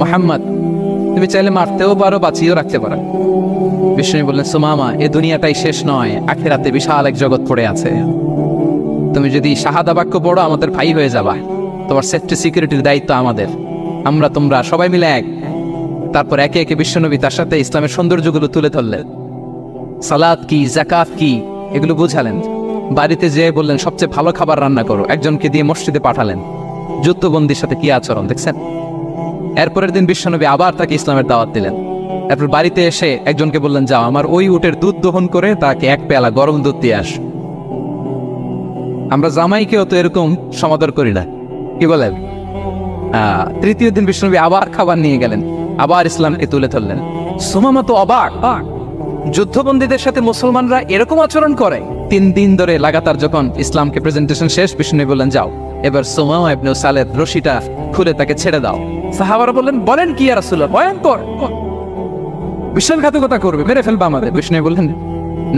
মুহাম্মদ তুমি চাইলে মারতেও পারো, বাঁচিয়েও রাখতে পারো। বিষ্ণু বললেন, সুমামা, এ দুনিয়াটাই শেষ নয়, আখিরাতে বিশাল এক জগৎ পড়ে আছে। তুমি যদি শাহাদা বাক্য পড়ো আমাদের ভাই হয়ে যাবা, তোমার সেফটি সিকিউরিটির দায়িত্ব আমাদের, আমরা তোমরা সবাই মিলে এক। তারপর একে একে বিশ্বনবী তার সাথে ইসলামের সৌন্দর্যগুলো তুলে ধরলেন। সালাত কি, যাকাত কি, এগুলো বুঝালেন। বাড়িতে যেয়ে বললেন সবচেয়ে ভালো খাবার রান্না করো, একজনকে দিয়ে মসজিদে পাঠালেন। যুদ্ধবন্দির সাথে কি আচরণ দেখছেন। এরপরের দিন বিশ্বনবী আবার তাকে ইসলামের দাওয়াত দিলেন। এরপর বাড়িতে এসে একজনকে বললেন, যাও আমার ওই উটের দুধ দহন করে তাকে এক পেয়ালা গরম দুধ দিয়ে আস। আমরা জামাইকেও তো এরকম সমাদর করি না, কি বলেন। তৃতীয় দিন বিশ্বনবী আবার খাবার নিয়ে গেলেন, আবার ইসলামকে তুলে ধরলেন। সুমামা তো অবাক, যুদ্ধবন্দীদের সাথে মুসলমানরা এরকম আচরণ করে। 3 দিন ধরে লাগাতার যখন ইসলামকে প্রেজেন্টেশন শেষ, বিষ্ণু বললেন, যাও এবার সুমামা ইবনে সালেদ রশিটা খুলে তাকে ছেড়ে দাও। সাহাবারা বললেন, বলেন কি ইয়া রাসূলুল্লাহ, ভয়ঙ্কর, বিশ্বাসঘাতকতা করবে, মেরে ফেলবে আমাদের। বিষ্ণু বললেন,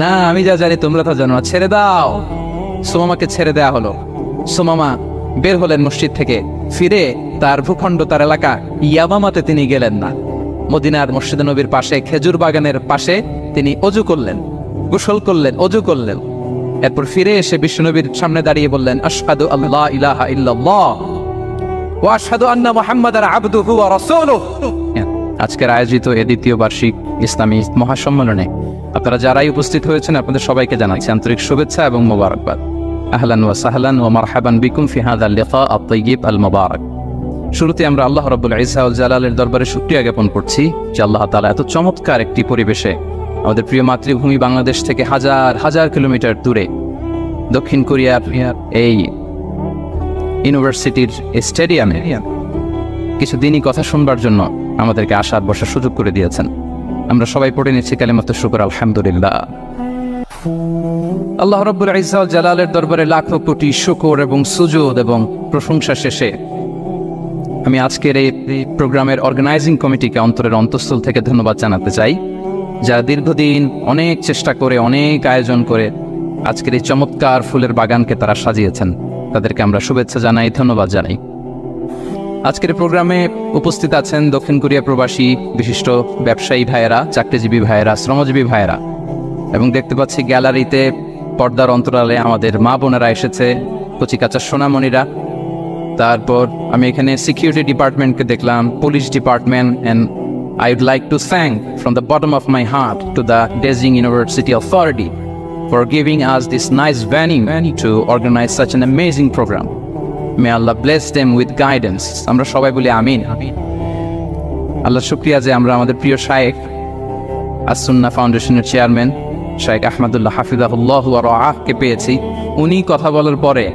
না, আমি যা জানি তোমরা তা জানো না, ছেড়ে দাও। সুমামাকে ছেড়ে দেয়া হলো। সুমামা বের হলেন মসজিদ থেকে। ফিরে তার ভূখণ্ড, তার এলাকা ইয়ামামাতে তিনি গেলেন না। মদিনার মসজিদে নবীর পাশে খেজুর বাগানের পাশে তিনি অজু করলেন, গোসল করলেন, অজু করলেন। এরপর ফিরে এসে বিশ্বনবীর সামনে দাঁড়িয়ে বললেন, আশহাদু আল্লা ইলাহা ইল্লাল্লাহ ওয়া আশহাদু আন্না মুহাম্মাদান আবদুহু ওয়া রাসূলুহু। আজকের আয়োজিত এ দ্বিতীয় বার্ষিক ইসলামী মহাসম্মেলনে আপনারা যারাই উপস্থিত হয়েছেন আপনাদের সবাইকে জানাচ্ছি আন্তরিক শুভেচ্ছা এবং মোবারকবাদ। আহলান ওয়া সাহলান ওয়া মারহাবান বিকুম ফি হাযাল লিকা আত-তাইয়্যিব আল মুবারাক। শুরুতে আমরা আল্লাহ রাব্বুল ইজ্জা ওয়াল জালালের দরবারে শুকরিয়া জ্ঞাপন করছি যে আল্লাহ তাআলা এত চমৎকার একটি পরিবেশে আমাদের প্রিয় মাতৃভূমি বাংলাদেশ থেকে হাজার হাজার কিলোমিটার দূরে দক্ষিণ কোরিয়ার এই ইউনিভার্সিটির স্টেডিয়ামে কিছু দিনই কথা শুনবার জন্য আমাদেরকে আসার বসার সুযোগ করে দিয়েছেন। আমরা সবাই পড়ে নিচ্ছি কালিমাতুশ শুকর, আলহামদুলিল্লাহ। আল্লাহ রাব্বুল ইজ্জা ওয়াল জালালের দরবারে লাখো কোটি শুকর এবং সুজুদ এবং প্রশংসা শেষে আমি আজকের এই প্রোগ্রামের অর্গানাইজিং কমিটিকে অন্তরের অন্তঃস্থল থেকে ধন্যবাদ জানাতে চাই, যারা দীর্ঘদিন অনেক চেষ্টা করে, অনেক আয়োজন করে আজকের এই চমৎকার ফুলের বাগানকে তারা সাজিয়েছেন। তাদেরকে আমরা শুভেচ্ছা জানাই, ধন্যবাদ জানাই। আজকের প্রোগ্রামে উপস্থিত আছেন দক্ষিণ কোরিয়া প্রবাসী বিশিষ্ট ব্যবসায়ী ভাইয়েরা, চাকরিজীবী ভাইয়েরা, শ্রমজীবী ভাইয়েরা, এবং দেখতে পাচ্ছি গ্যালারিতে পর্দার অন্তরালে আমাদের মা বোনেরা এসেছে, কচিকাচা সোনামণিরা। তারপর আমি এখানে সিকিউরিটি ডিপার্টমেন্টকে দেখলাম, police department. And I would like to thank from the bottom of my heart to the Beijing University Authority for giving us this nice venue to organize such an amazing program. May Allah bless them with guidance. আমরা সবাই বলি আমিন। আল্লাহ শুকরিয়া যে আমরা আমাদের প্রিয় শায়েখ আস-সুন্নাহ ফাউন্ডেশনের চেয়ারম্যান শায়েখ আহমদুল্লাহ হাফিজাহুল্লাহ ওয়া রাআহকে পেয়েছি। উনি কথা বলার পরে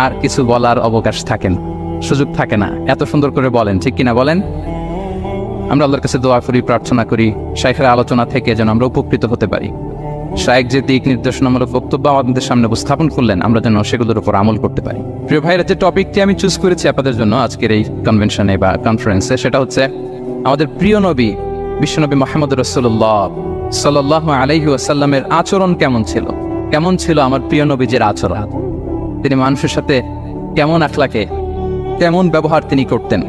আর কিছু বলার অবকাশ থাকে না, সুযোগ থাকে না, এত সুন্দর করে বলেন, ঠিক কিনা বলেন। আমরা আল্লাহর কাছে দোয়া করি, প্রার্থনা করি শাইখের আলোচনা থেকে যেন আমরা উপকৃত হতে পারি। শাইখ যে দিক নির্দেশনামূলক বক্তব্য আমাদের সামনে উপস্থাপন করলেন, আমরা যেন সেগুলোর উপর আমল করতে পারি। প্রিয় ভাইরা, যে টপিকটি আমি চুজ করেছি আপনাদের জন্য আজকের এই কনভেনশনে বা কনফারেন্সে, সেটা হচ্ছে আমাদের প্রিয় নবী বিশ্বনবী মুহাম্মদ রাসূলুল্লাহ সাল্লাল্লাহু আলাইহি ওয়াসাল্লামের আচরণ কেমন ছিল। কেমন ছিল আমার প্রিয় নবীজির আচরণ, তিনি মানুষের সাথে কেমন আখলাকে, কেমন ব্যবহার তিনি করতেন,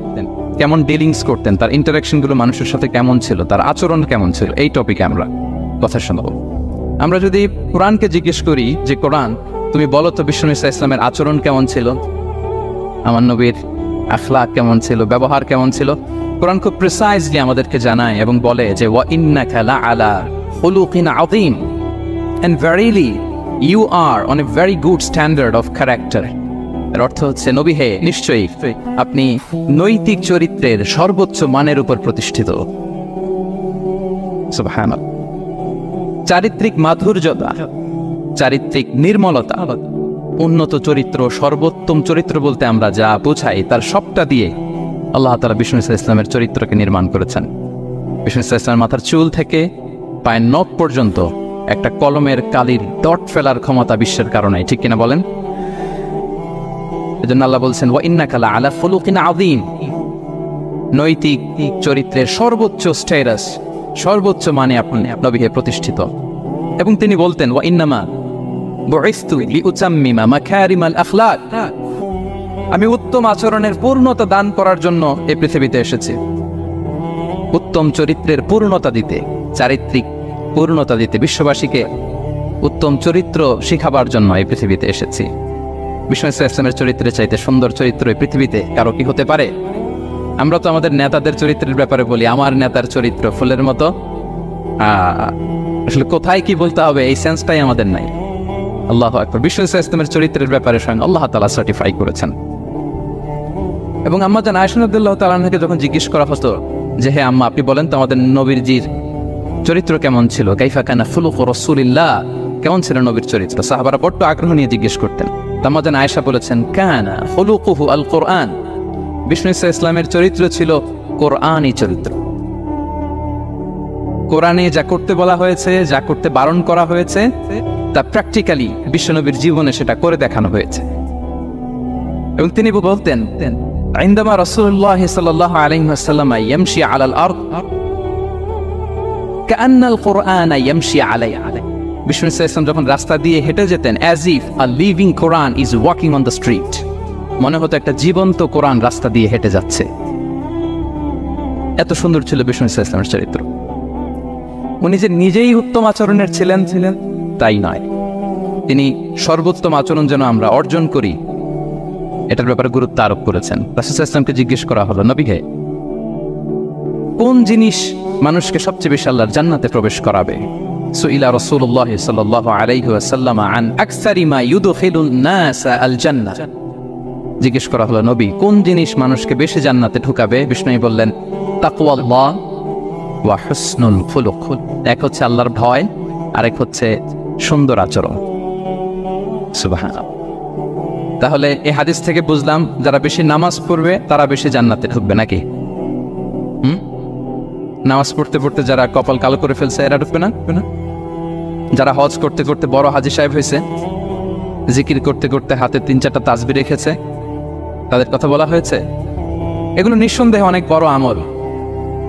কেমন ডিলিংস করতেন, তার ইন্টারাকশনগুলো মানুষের সাথে কেমন ছিল, তার আচরণ কেমন ছিল, এই টপিকে আমরা কথা শোনাবো। আমরা যদি কোরআনকে জিজ্ঞেস করি যে কোরআন তুমি বলো তো বিশ্বনবী সাল্লাল্লাহু আলাইহি ওয়াসাল্লামের আচরণ কেমন ছিল, আমার নবীর আখলাক কেমন ছিল, ব্যবহার কেমন ছিল, কোরআন খুব প্রিসাইজলি আমাদেরকে জানায় এবং বলে যে ওয়া ইন্নাকা লাআলা খুলুকিন আযীম, and verily you are on a very good standard of character. এর অর্থ হচ্ছে, নবী হে, নিশ্চয়ই আপনি নৈতিক চরিত্রের সর্বোচ্চ মানের উপর প্রতিষ্ঠিত। সুবহানাল্লাহ। চারিত্রিক মাধুর্যতা, চারিত্রিক নির্মলতা, উন্নত চরিত্র, সর্বোত্তম চরিত্র বলতে আমরা যা বোঝাই তার সবটা দিয়ে আল্লাহ তাআলা বিষ্ণু ইসলামের চরিত্রকে নির্মাণ করেছেন। বিষ্ণু ইসলামের মাথার চুল থেকে পায়ের নখ পর্যন্ত একটা কলমের কালির ডট ফেলার ক্ষমতা বিশ্বের কারণে, ঠিক কিনা বলেন। এজন্য আল্লাহ বলছেন ওয়া ইন্নাকা লাআলা খুলুকিন আযীম, নৈতিক চরিত্রের সর্বোচ্চ স্ট্যাটাস, সর্বোচ্চ মানে আপনি নবী হে প্রতিষ্ঠিত। এবং তিনি বলতেন ওয়া ইন্নামা বুইসতু লিউতাম্মিমা মাকারিমাল আখলাক, আমি উত্তম আচরণের পূর্ণতা দান করার জন্য এই পৃথিবীতে এসেছি। উত্তম চরিত্রের পূর্ণতা দিতে, চারিত্রিক পূর্ণতা দিতে, বিশ্ববাসীকে উত্তম চরিত্র শিখাবার জন্য এই পৃথিবীতে এসেছি। বিষ্ণু ইসলামের চরিত্রের চাইতে সুন্দর চরিত্র এই পৃথিবীতে কারো কি হতে পারে? আমরা তো আমাদের নেতাদের চরিত্রের ব্যাপারে বলি, আমার নেতার চরিত্র ফুলের মতো। আসলে কোথায় কি বলতে হবে এই সেন্সটাই আমাদের নাই। আল্লাহু আকবার। বিষ্ণু ইসলামের চরিত্রের ব্যাপারে স্বয়ং আল্লাহ তাআলা সার্টিফাই করেছেন। এবং আম্মা জান আয়েশা রাদিয়াল্লাহু তাআলা আনহাকে যখন জিজ্ঞেস করা হতো যে হে আম্মা, আপনি বলেন তো আমাদের নবীজির চরিত্র কেমন ছিল, কাইফা কানা খুলুকু রাসূলিল্লাহ, কেমন ছিল নবীর চরিত্র, সাহাবারা বড্ড আগ্রহ নিয়ে জিজ্ঞেস করতেন। আম্মা জান আয়েশা বলেছেন, কানা খুলুকুহু আল কোরআন, বিষ্ণু ইসলামের চরিত্র ছিল কোরআনই চরিত্র। কোরআনে যা করতে বলা হয়েছে, যা করতে বারণ করা হয়েছে, তা প্র্যাকটিক্যালি বিশ্বনবীর জীবনে সেটা করে দেখানো হয়েছে। এবং তিনি বলতেন, عندما رسول الله صلى الله عليه وسلم يمشي على الأرض كأن القرآن يمشي عليه. বিষ্ণু ইসলাম যখন রাস্তা দিয়ে হেঁটে যেতেন, as if a living Quran is walking on the street, মনে হতো একটা জীবন্ত কোরআন রাস্তা দিয়ে হেঁটে যাচ্ছে। এত সুন্দর ছিল বিষ্ণু ইসলামের চরিত্র। উনি যে নিজেই উত্তম আচরণের ছিলেন তাই নয়, তিনি সর্বোত্তম আচরণ যেন আমরা অর্জন করি এটার ব্যাপারে গুরুত্ব আরোপ করেছেন। রাসূল সাল্লাল্লাহু আলাইহি ওয়াসাল্লামকে জিজ্ঞেস করা হলো, নবী হে, কোন জিনিস মানুষকে সবচেয়ে বেশি আল্লাহর জান্নাতে প্রবেশ করাবে? সুইলা রাসূলুল্লাহ সাল্লাল্লাহু আলাইহি ওয়াসাল্লাম আন আকসারি মা ইউদখিলুন নাস আল জান্নাহ। জিজ্ঞেস করা হলো, নবী কোন জিনিস মানুষকে বেশি জান্নাতে ঢুকাবে? বিষ্ণু বললেন, তাকওয়াল্লাহ ওয়া হুসনুল খুলুক। এক হচ্ছে আল্লাহর ভয়, আরেক হচ্ছে সুন্দর আচরণ। সুবহানাল্লাহ। তাহলে এই হাদিস থেকে বুঝলাম যারা বেশি নামাজ পড়বে তারা বেশি জান্নাতে ঢুকবে নাকি? নামাজ পড়তে পড়তে যারা কপাল কালো করে ফেলছে এরা ঢুকবে না? যারা হজ করতে করতে বড় হাজী সাহেব হয়েছে, জিকির করতে করতে হাতে 3-4টা তাসবিহ রেখেছে, তাদের কথা বলা হয়েছে। এগুলো নিঃসন্দেহে অনেক বড় আমল,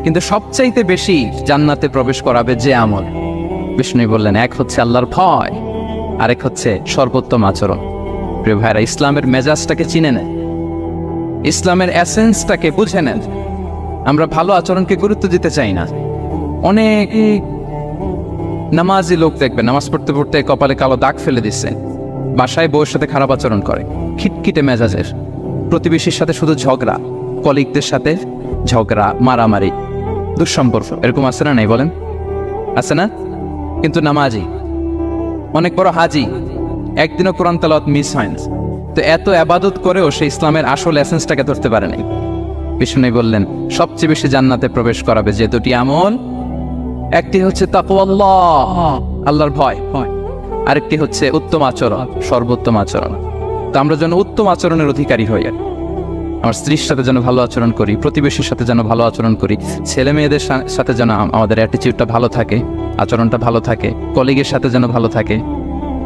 কিন্তু সবচাইতে বেশি জান্নাতে প্রবেশ করাবে যে আমল, বিষ্ণু বললেন, এক হচ্ছে আল্লাহর ভয়, আরেক হচ্ছে সর্বোত্তম আচরণ। প্রিয় ভাইরা, ইসলামের মেজাজটাকে চিনে নেন, ইসলামের এসেন্সটাকে বুঝে নেন। আমরা ভালো আচরণকে গুরুত্ব দিতে চাই না। অনেক নামাজি লোক দেখবে নামাজ পড়তে পড়তে কপালে কালো দাগ ফেলে দিচ্ছে, বাসায় বউয়ের সাথে খারাপ আচরণ করে, খিটখিটে মেজাজের, প্রতিবেশীর সাথে শুধু ঝগড়া, কলিগদের সাথে ঝগড়া, মারামারি, দুঃসম্পর্ক, এরকম আছে না? নাই বলেন, আছে না? কিন্তু নামাজি, অনেক বড় হাজি, একদিনও কোরআন তেলাওয়াত মিস হয় না। তো এত ইবাদত করেও সে ইসলামের আসল এসেন্সটাকে ধরতে পারে নাই। বিষ্ণু বললেন, সবচেয়ে বেশি জান্নাতে প্রবেশ করাবে যে দুটি আমল, একটি হচ্ছে তাকওয়াল্লাহ, আল্লাহর ভয়, আরেকটি হচ্ছে উত্তম আচরণ, সর্বোত্তম আচরণ। তো আমরা যেন উত্তম আচরণের অধিকারী হই। আমার স্ত্রীর সাথে যেন ভালো আচরণ করি, প্রতিবেশীর সাথে যেন ভালো আচরণ করি, ছেলে মেয়েদের সাথে যেন আমাদের অ্যাটিটিউডটা ভালো থাকে, আচরণটা ভালো থাকে, কলিগের সাথে যেন ভালো থাকে।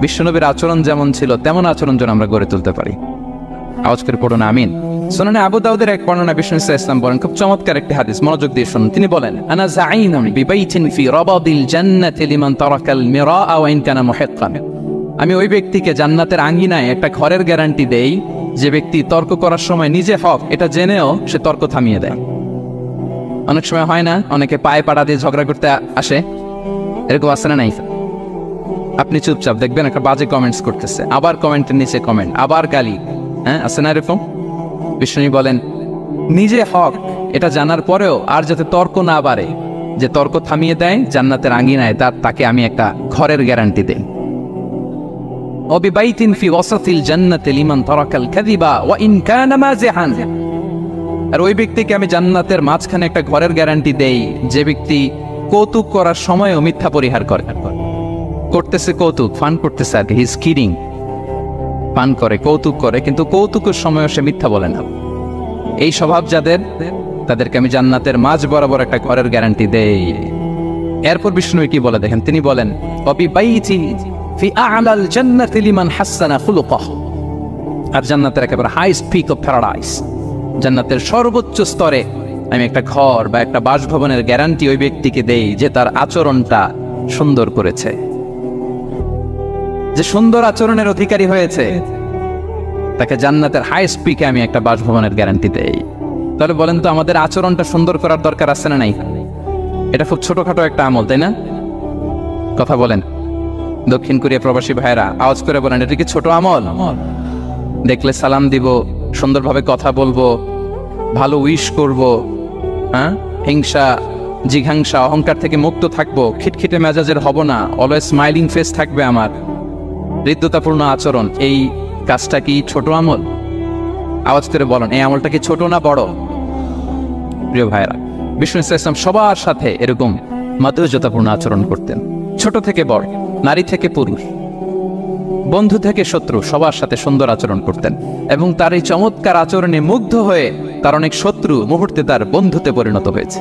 বিশ্বনবীর আচরণ যেমন ছিল তেমন আচরণ যেন আমরা গড়ে তুলতে পারি। আওয়াজ করে পড়ুন আমিন। সুনানে আবু দাউদের এক বর্ণনা বিষ্ণু ইসলাম বলেন, খুব চমৎকার একটি হাদিস, মনোযোগ দিয়ে শুনুন। তিনি বলেন, আনা যাঈনুন বিবাইতিন ফি রাবাদিল জান্নাতি লিমান তারাকাল মিরাআ ওয়া ইন কানা মুহিক্কান। আমি ওই ব্যক্তিকে জান্নাতের আঙ্গিনায় একটা ঘরের গ্যারান্টি দেই যে ব্যক্তি তর্ক করার সময় নিজে হক এটা জেনেও সে তর্ক থামিয়ে দেয়। অনেক সময় হয় না, অনেকে পায়ে পাড়া দিয়ে ঝগড়া করতে আসে, এরকম আছে না নাই? আপনি চুপচাপ দেখবেন একটা বাজে কমেন্টস করতেছে, আবার কমেন্টের নিচে কমেন্ট, আবার গালি, হ্যাঁ আছে না এরকম? বিষ্ণু বলেন, নিজে হক এটা জানার পরেও আর যাতে তর্ক না বাড়ে, যে তর্ক থামিয়ে দেয় জান্নাতের আঙ্গিনায়, তাকে আমি একটা ঘরের গ্যারান্টি দেই। ওয়াবিবাইতিন ফি ওয়াসাতিল জান্নাতি লিমান তারাকাল কাযিবা ওয়া ইন কানা মাযিহান। আর ওই ব্যক্তিকে আমি জান্নাতের মাঝখানে একটা ঘরের গ্যারান্টি দেই যে ব্যক্তি কৌতুক করার সময়ও মিথ্যা পরিহার করে। করতেছে কৌতুক, ফান করতেছে আর কি, হি ইজ কিডিং, ফান করে, কৌতুক করে, কিন্তু কৌতুকের সময়ও সে মিথ্যা বলে না। এই স্বভাব যাদের, তাদেরকে আমি জান্নাতের মাঝ বরাবর একটা ঘরের গ্যারান্টি দেই। এরপর বিষ্ণু কি বলে দেখেন, তিনি বলেন, ওয়াবিবাইতিন ফি আ'লাল জান্নাতি লিমান হাসানা খুলুকাহু। আর জান্নাতের একেবারে হাইস্ট পিক অফ প্যারাডাইস, জান্নাতের সর্বোচ্চ স্তরে আমি একটা ঘর বা একটা বাসভবনের গ্যারান্টি ওই ব্যক্তিকে দেই যে তার আচরণটা সুন্দর করেছে, যে সুন্দর আচরণের অধিকারী হয়েছে, তাকে জান্নাতের হাইস্ট পিকে আমি একটা বাসভবনের গ্যারান্টি দেই। তাহলে বলেন তো, আমাদের আচরণটা সুন্দর করার দরকার আছে না নাই? এটা খুব ছোটখাটো একটা আমল, তাই না? কথা বলেন দক্ষিণ কোরিয়া প্রবাসী ভাইয়েরা, আওয়াজ করে বলেন, এটা কি ছোট আমল? দেখলে সালাম দিব, সুন্দরভাবে কথা বলবো, ভালো উইশ করব, হ্যাঁ, হিংসা জিঘাংসা অহংকার থেকে মুক্ত থাকবো, খিটখিটে মেজাজের হব না, অলওয়েজ স্মাইলিং ফেস থাকবে আমার, হৃদ্যতাপূর্ণ আচরণ। এই কাজটা কি ছোট আমল? আওয়াজ করে বলেন, এই আমলটা কি ছোট না বড়? প্রিয় ভাইয়েরা, বিষ্ণু ইসলাম সবার সাথে এরকম মাধুর্যতাপূর্ণ আচরণ করতেন, ছোট থেকে বড়, নারী থেকে পুরুষ, বন্ধু থেকে শত্রু, সবার সাথে সুন্দর আচরণ করতেন। এবং তার এই চমৎকার আচরণে মুগ্ধ হয়ে তার অনেক শত্রু মুহূর্তে তার বন্ধুতে পরিণত হয়েছে।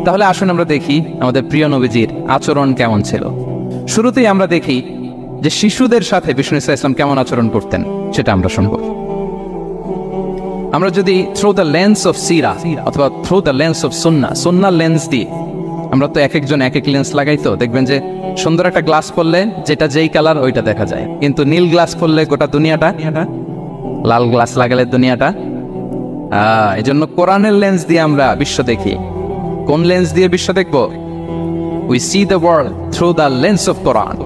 তাহলে আসুন আমরা দেখি আমাদের প্রিয় নবীজির আচরণ কেমন ছিল। শুরুতেই আমরা দেখি যে শিশুদের সাথে বিষ্ণু ইসলাম কেমন আচরণ করতেন, সেটা আমরা শুনব। আমরা যদি থ্রু দ্য লেন্স অফ সিরা অথবা through the lens of Sunnah lens দিয়ে, আমরা তো এক একজন এক এক লেন্স লাগাই, তো দেখবেন যে সুন্দর একটা গ্লাস পরলে যেটা যেই কালার ওইটা দেখা যায়, কিন্তু নীল গ্লাস পরলে গোটা দুনিয়াটা, লাল গ্লাস লাগালে দুনিয়াটা। এই জন্য কোরআনের লেন্স দিয়ে আমরা বিশ্ব দেখি। কোন লেন্স দিয়ে বিশ্ব দেখব? We see the world through the lens of Quran.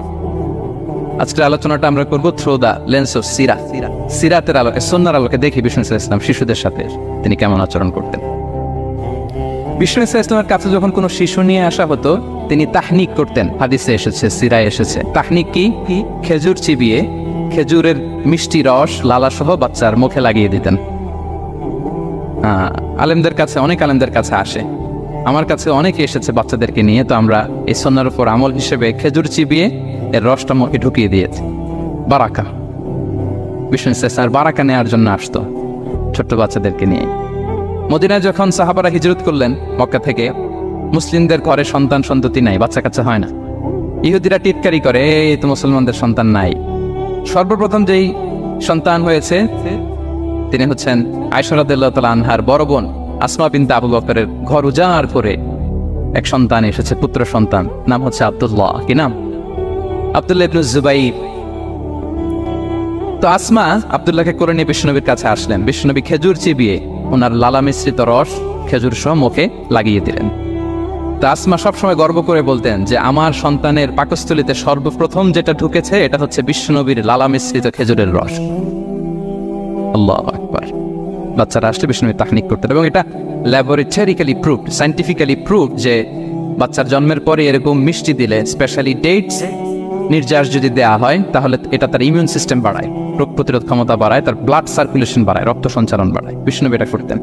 আজকের আলোচনাটা আমরা করব থ্রু দ্য লেন্স অফ সিরাতের আলোকে, সুন্নাহর আলোকে দেখি বিষ্ণু ইসলাম শিশুদের সাথে তিনি কেমন আচরণ করতেন। বিষ্ণু ইসলামের কাছে যখন কোনো শিশু নিয়ে আসা হতো, তিনি তাহনিক করতেন। হাদিসে এসেছে, সিরায় এসেছে। তাহনিক কি? খেজুর চিবিয়ে খেজুরের মিষ্টি রস লালা সহ বাচ্চার মুখে লাগিয়ে দিতেন। আলেমদের কাছে, অনেক আলেমদের কাছে আসে, আমার কাছে অনেকে এসেছে বাচ্চাদেরকে নিয়ে, তো আমরা এই সুন্নাহর উপর আমল হিসেবে খেজুর চিবিয়ে এর রসটা মুখে ঢুকিয়ে দিয়েছি। বারাকা, বিষ্ণু ইসলাম বারাকা নেওয়ার জন্য আসতো ছোট্ট বাচ্চাদেরকে নিয়ে। মদিনায় যখন সাহাবারা হিজরত করলেন মক্কা থেকে, মুসলিমদের ঘরে সন্তান সন্ততি নাই, বাচ্চা কাচ্চা হয় না। ইহুদিরা টিটকারি করে, এই তো মুসলমানদের সন্তান নাই। সর্বপ্রথম যেই সন্তান হয়েছে তিনি হচ্ছেন আয়েশা রাদিয়াল্লাহু তাআলা আনহার বড় বোন আসমা বিনতে আবু বকরের ঘর উজাড় করে এক সন্তান এসেছে, পুত্র সন্তান, নাম হচ্ছে আব্দুল্লাহ। কি নাম? আব্দুল্লাহ ইবনে জুবাইর। তো আসমা আব্দুল্লাহকে করে নিয়ে বিশ্বনবীর কাছে আসলেন। বিশ্বনবী খেজুর চিবিয়ে ওনার লালা মিশ্রিত রস খেজুর সহ মুখে লাগিয়ে দিলেন। তো আসমা সবসময় গর্ব করে বলতেন যে আমার সন্তানের পাকস্থলীতে সর্বপ্রথম যেটা ঢুকেছে এটা হচ্ছে বিশ্বনবীর লালা মিশ্রিত খেজুরের রস। আল্লাহু আকবার। বাচ্চারা আসলে বিষ্ণু তাহনিক করতেন, এবং এটা ল্যাবরেটরিক্যালি প্রুভড, সায়েন্টিফিক্যালি প্রুভড যে বাচ্চার জন্মের পরে এরকম মিষ্টি দিলে, স্পেশালি ডেটস নির্যাস যদি দেয়া হয়, তাহলে এটা তার ইমিউন সিস্টেম বাড়ায়, রোগ প্রতিরোধ ক্ষমতা বাড়ায়, তার ব্লাড সার্কুলেশন বাড়ায়, রক্ত সঞ্চালন বাড়ায়। বিষ্ণুনবী এটা করতেন।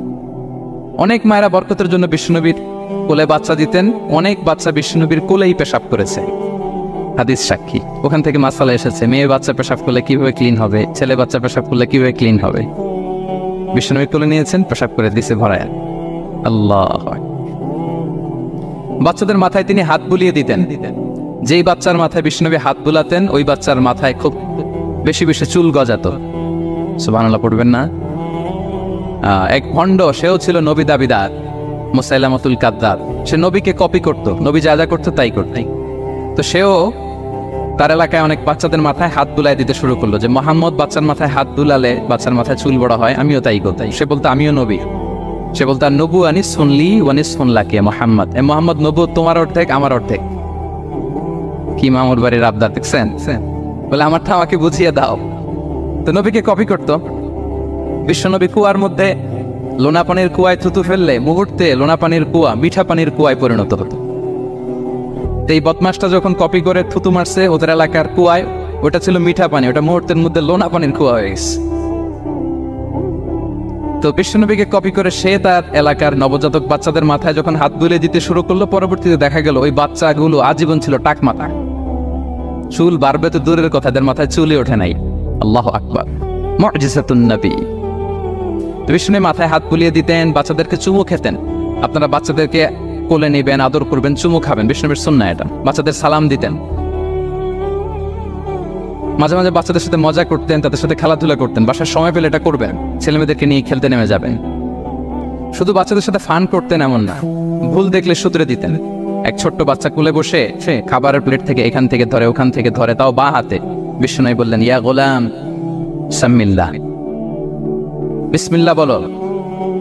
অনেক মায়েরা বরকতের জন্য বিষ্ণুনবীর কোলে বাচ্চা দিতেন। অনেক বাচ্চা বিষ্ণুনবীর কোলেই পেশাব করেছে, হাদিস সাক্ষী। ওখান থেকে মাসালা এসেছে, মেয়ে বাচ্চা পেশাব করলে কিভাবে ক্লিন হবে, ছেলে বাচ্চা পেশাব করলে কিভাবে ক্লিন হবে। বিষ্ণুনবী কোলে নিয়েছেন, পেশাব করে দিছে ভরায়। আল্লাহ। বাচ্চাদের মাথায় তিনি হাত বুলিয়ে দিতেন। যেই বাচ্চার মাথায় বিষ্ণুনবী হাত বুলাতেন, ওই বাচ্চার মাথায় খুব বেশি বেশি চুল গজাতো। সুবহানাল্লাহ পড়বেন না? এক ভণ্ড, সেও ছিল নবী দাবিদার, মুসাইলামাতুল কাদ্দাব। সে নবীকে কপি করতো, নবী যা যা করতো তাই করতো। তো সেও তার এলাকায় অনেক বাচ্চাদের মাথায় হাত বুলাই দিতে শুরু করলো, যে মোহাম্মদ বাচ্চার মাথায় হাত বুলালে বাচ্চার মাথায় চুল বড় হয়, আমিও তাই করতাই। সে বলতো আমিও নবী। সে বলতো আর নবু আনিস শুনলি ওয়ানিস শুনলাকি মোহাম্মদ, এ মোহাম্মদ নবু তোমার অর্ধেক আমার অর্ধেক। কি মামুর বাড়ির আবদার দেখছেন? বলে আমারটা আমাকে বুঝিয়ে দাও। তো নবীকে কপি করতো। বিশ্বনবী কুয়ার মধ্যে লোনা পানির কুয়ায় থুতু ফেললে মুহূর্তে লোনা পানির কুয়া মিঠা পানির কুয়ায় পরিণত হতো। এই বদমাসটা যখন কপি করে থুতু মারছে ওদের এলাকার কুয়ায়, ওটা ছিল মিঠা পানি, ওটা মুহূর্তের মধ্যে লোনা পানির কুয়া হয়ে গেছে। তো বিশ্বনবীকে কপি করে সে তার এলাকার নবজাতক বাচ্চাদের মাথায় যখন হাত বুলিয়ে দিতে শুরু করলো, পরবর্তীতে দেখা গেল ওই বাচ্চাগুলো আজীবন ছিল টাক মাথা। চুল বাড়বে তো দূরের কথা, এদের মাথায় চুলই ওঠে নাই। আল্লাহু আকবার, মুজিজাতুন নবী। বিষ্ণু মাথায় হাত বুলিয়ে দিতেন, বাচ্চাদেরকে চুমু খেতেন। আপনারা বাচ্চাদেরকে কোলে নেবেন, আদর করবেন, চুমু খাবেন, বিষ্ণুবীর সুন্নাহ এটা। বাচ্চাদের সালাম দিতেন। মাঝে মাঝে বাচ্চাদের সাথে মজা করতেন, তাদের সাথে খেলাধুলা করতেন। বাসার সময় পেলে এটা করবেন, ছেলেমেয়েদেরকে নিয়ে খেলতে নেমে যাবেন। শুধু বাচ্চাদের সাথে ফান করতেন এমন না, ভুল দেখলে শুধরে দিতেন। এক ছোট্ট বাচ্চা কোলে বসে সে খাবারের প্লেট থেকে এখান থেকে ধরে ওখান থেকে ধরে, তাও বা হাতে। বিষ্ণু বললেন ইয়া গোলাম সাম্মিল্লাহ, বিসমিল্লাহ বলো।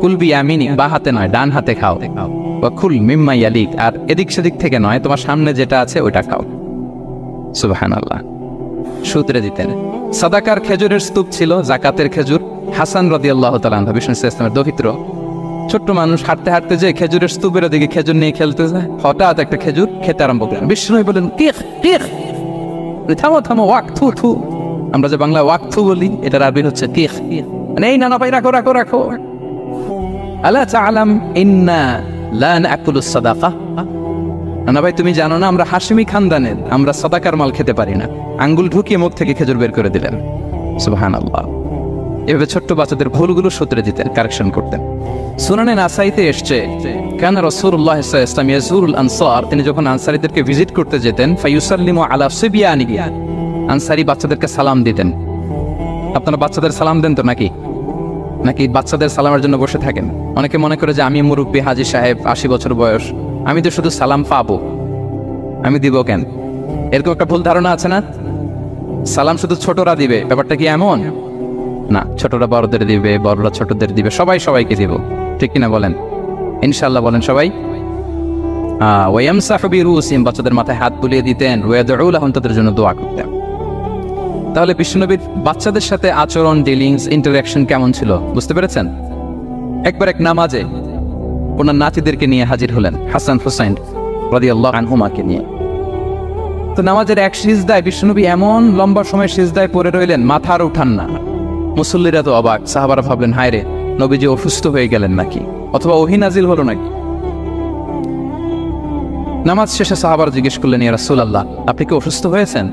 কুল বিয়ামিনিক, বা হাতে নয় ডান হাতে খাও, ওয়া কুল মিম্মা ইয়ালিক, আর এদিক সেদিক থেকে নয়, তোমার সামনে যেটা আছে ওইটা খাও। সুবহানাল্লাহ। সূত্রে দিতেন। সাদাকার খেজুরের স্তূপ ছিল, জাকাতের খেজুর। হাসান রাদিয়াল্লাহু তাআলা আনহু, বিষ্ণু ইসলামের দৌহিত্র, ছোট্ট মানুষ, হাঁটতে হাঁটতে যে খেজুরের স্তূপের দিকে খেজুর নিয়ে খেলতে যায়, হঠাৎ একটা খেজুর খেতে আরম্ভ করেন। বিষ্ণু বলেন, কিখ কিখ, থামো থামো, ওয়াক থু থু। আমরা যে বাংলা ওয়াক থু বলি, এটার আরবি হচ্ছে কিখ। মানে এই নানা ভাই, রাখো রাখো রাখো। আলা তাআলাম ইন্না লা নাকুলুস সাদাকা। নানা ভাই, তুমি জানো না আমরা হাশিমি খানদানের, আমরা সাদাকার মাল খেতে পারি না। আঙ্গুল ঢুকিয়ে মুখ থেকে খেজুর বের করে দিলেন। সুবহানাল্লাহ। এভাবে ছোট্ট বাচ্চাদের ভুলগুলো সূত্রে দিতেন, কারেকশন করতেন। সুনানে নাসাইতে এসছে, কানা রাসূলুল্লাহ সাল্লাল্লাহু আলাইহি ওয়াসাল্লাম ইয়াজুরুল আনসার, তিনি যখন আনসারীদেরকে ভিজিট করতে যেতেন, ফায়ুসাল্লিমু আলা সিবয়ানিহি, আনসারী বাচ্চাদেরকে সালাম দিতেন। আপনারা বাচ্চাদের সালাম দেন তো নাকি? নাকি বাচ্চাদের সালামের জন্য বসে থাকেন? অনেকে মনে করে যে আমি মুরব্বী, হাজী সাহেব, 80 বছর বয়স, আমি তো শুধু সালাম পাবো, আমি দিব কেন? এরকম একটা ভুল ধারণা আছে না? সালাম শুধু ছোটরা দিবে, ব্যাপারটা কি এমন না? ছোটরা বড়দের দিবে, বড়রা ছোটদের দিবে, সবাই সবাইকে দিব, ঠিক কিনা বলেন? ইনশাআল্লাহ বলেন সবাই। ওয়ায়ামসাহু বিরুসিহিম, বাচ্চাদের মাথায় হাত বুলিয়ে দিতেন। ওয়াদউ লাহুম, তাদের জন্য দোয়া করতেন। তাহলে বিশ্বনবীর বাচ্চাদের সাথে আচরণ, ডিলিংস, ইন্টারঅ্যাকশন কেমন ছিল বুঝতে পেরেছেন? একবার এক নামাজে ওনার নাতিদেরকে নিয়ে হাজির হলেন, হাসান হুসাইন রাদিয়াল্লাহু আনহুমাকে নিয়ে। তো নামাজের এক সিজদায় বিশ্বনবী এমন লম্বা সময় সিজদায় পড়ে রইলেন, মাথা আর উঠান না। মুসল্লিরা তো অবাক, সাহাবারা ভাবলেন হায় রে, নবীজি অসুস্থ হয়ে গেলেন নাকি, অথবা ওহী নাজিল হলো নাকি। নামাজ শেষে সাহাবারা জিজ্ঞেস করলেন, ইয়া রাসূলুল্লাহ, আপনি কি অসুস্থ হয়েছেন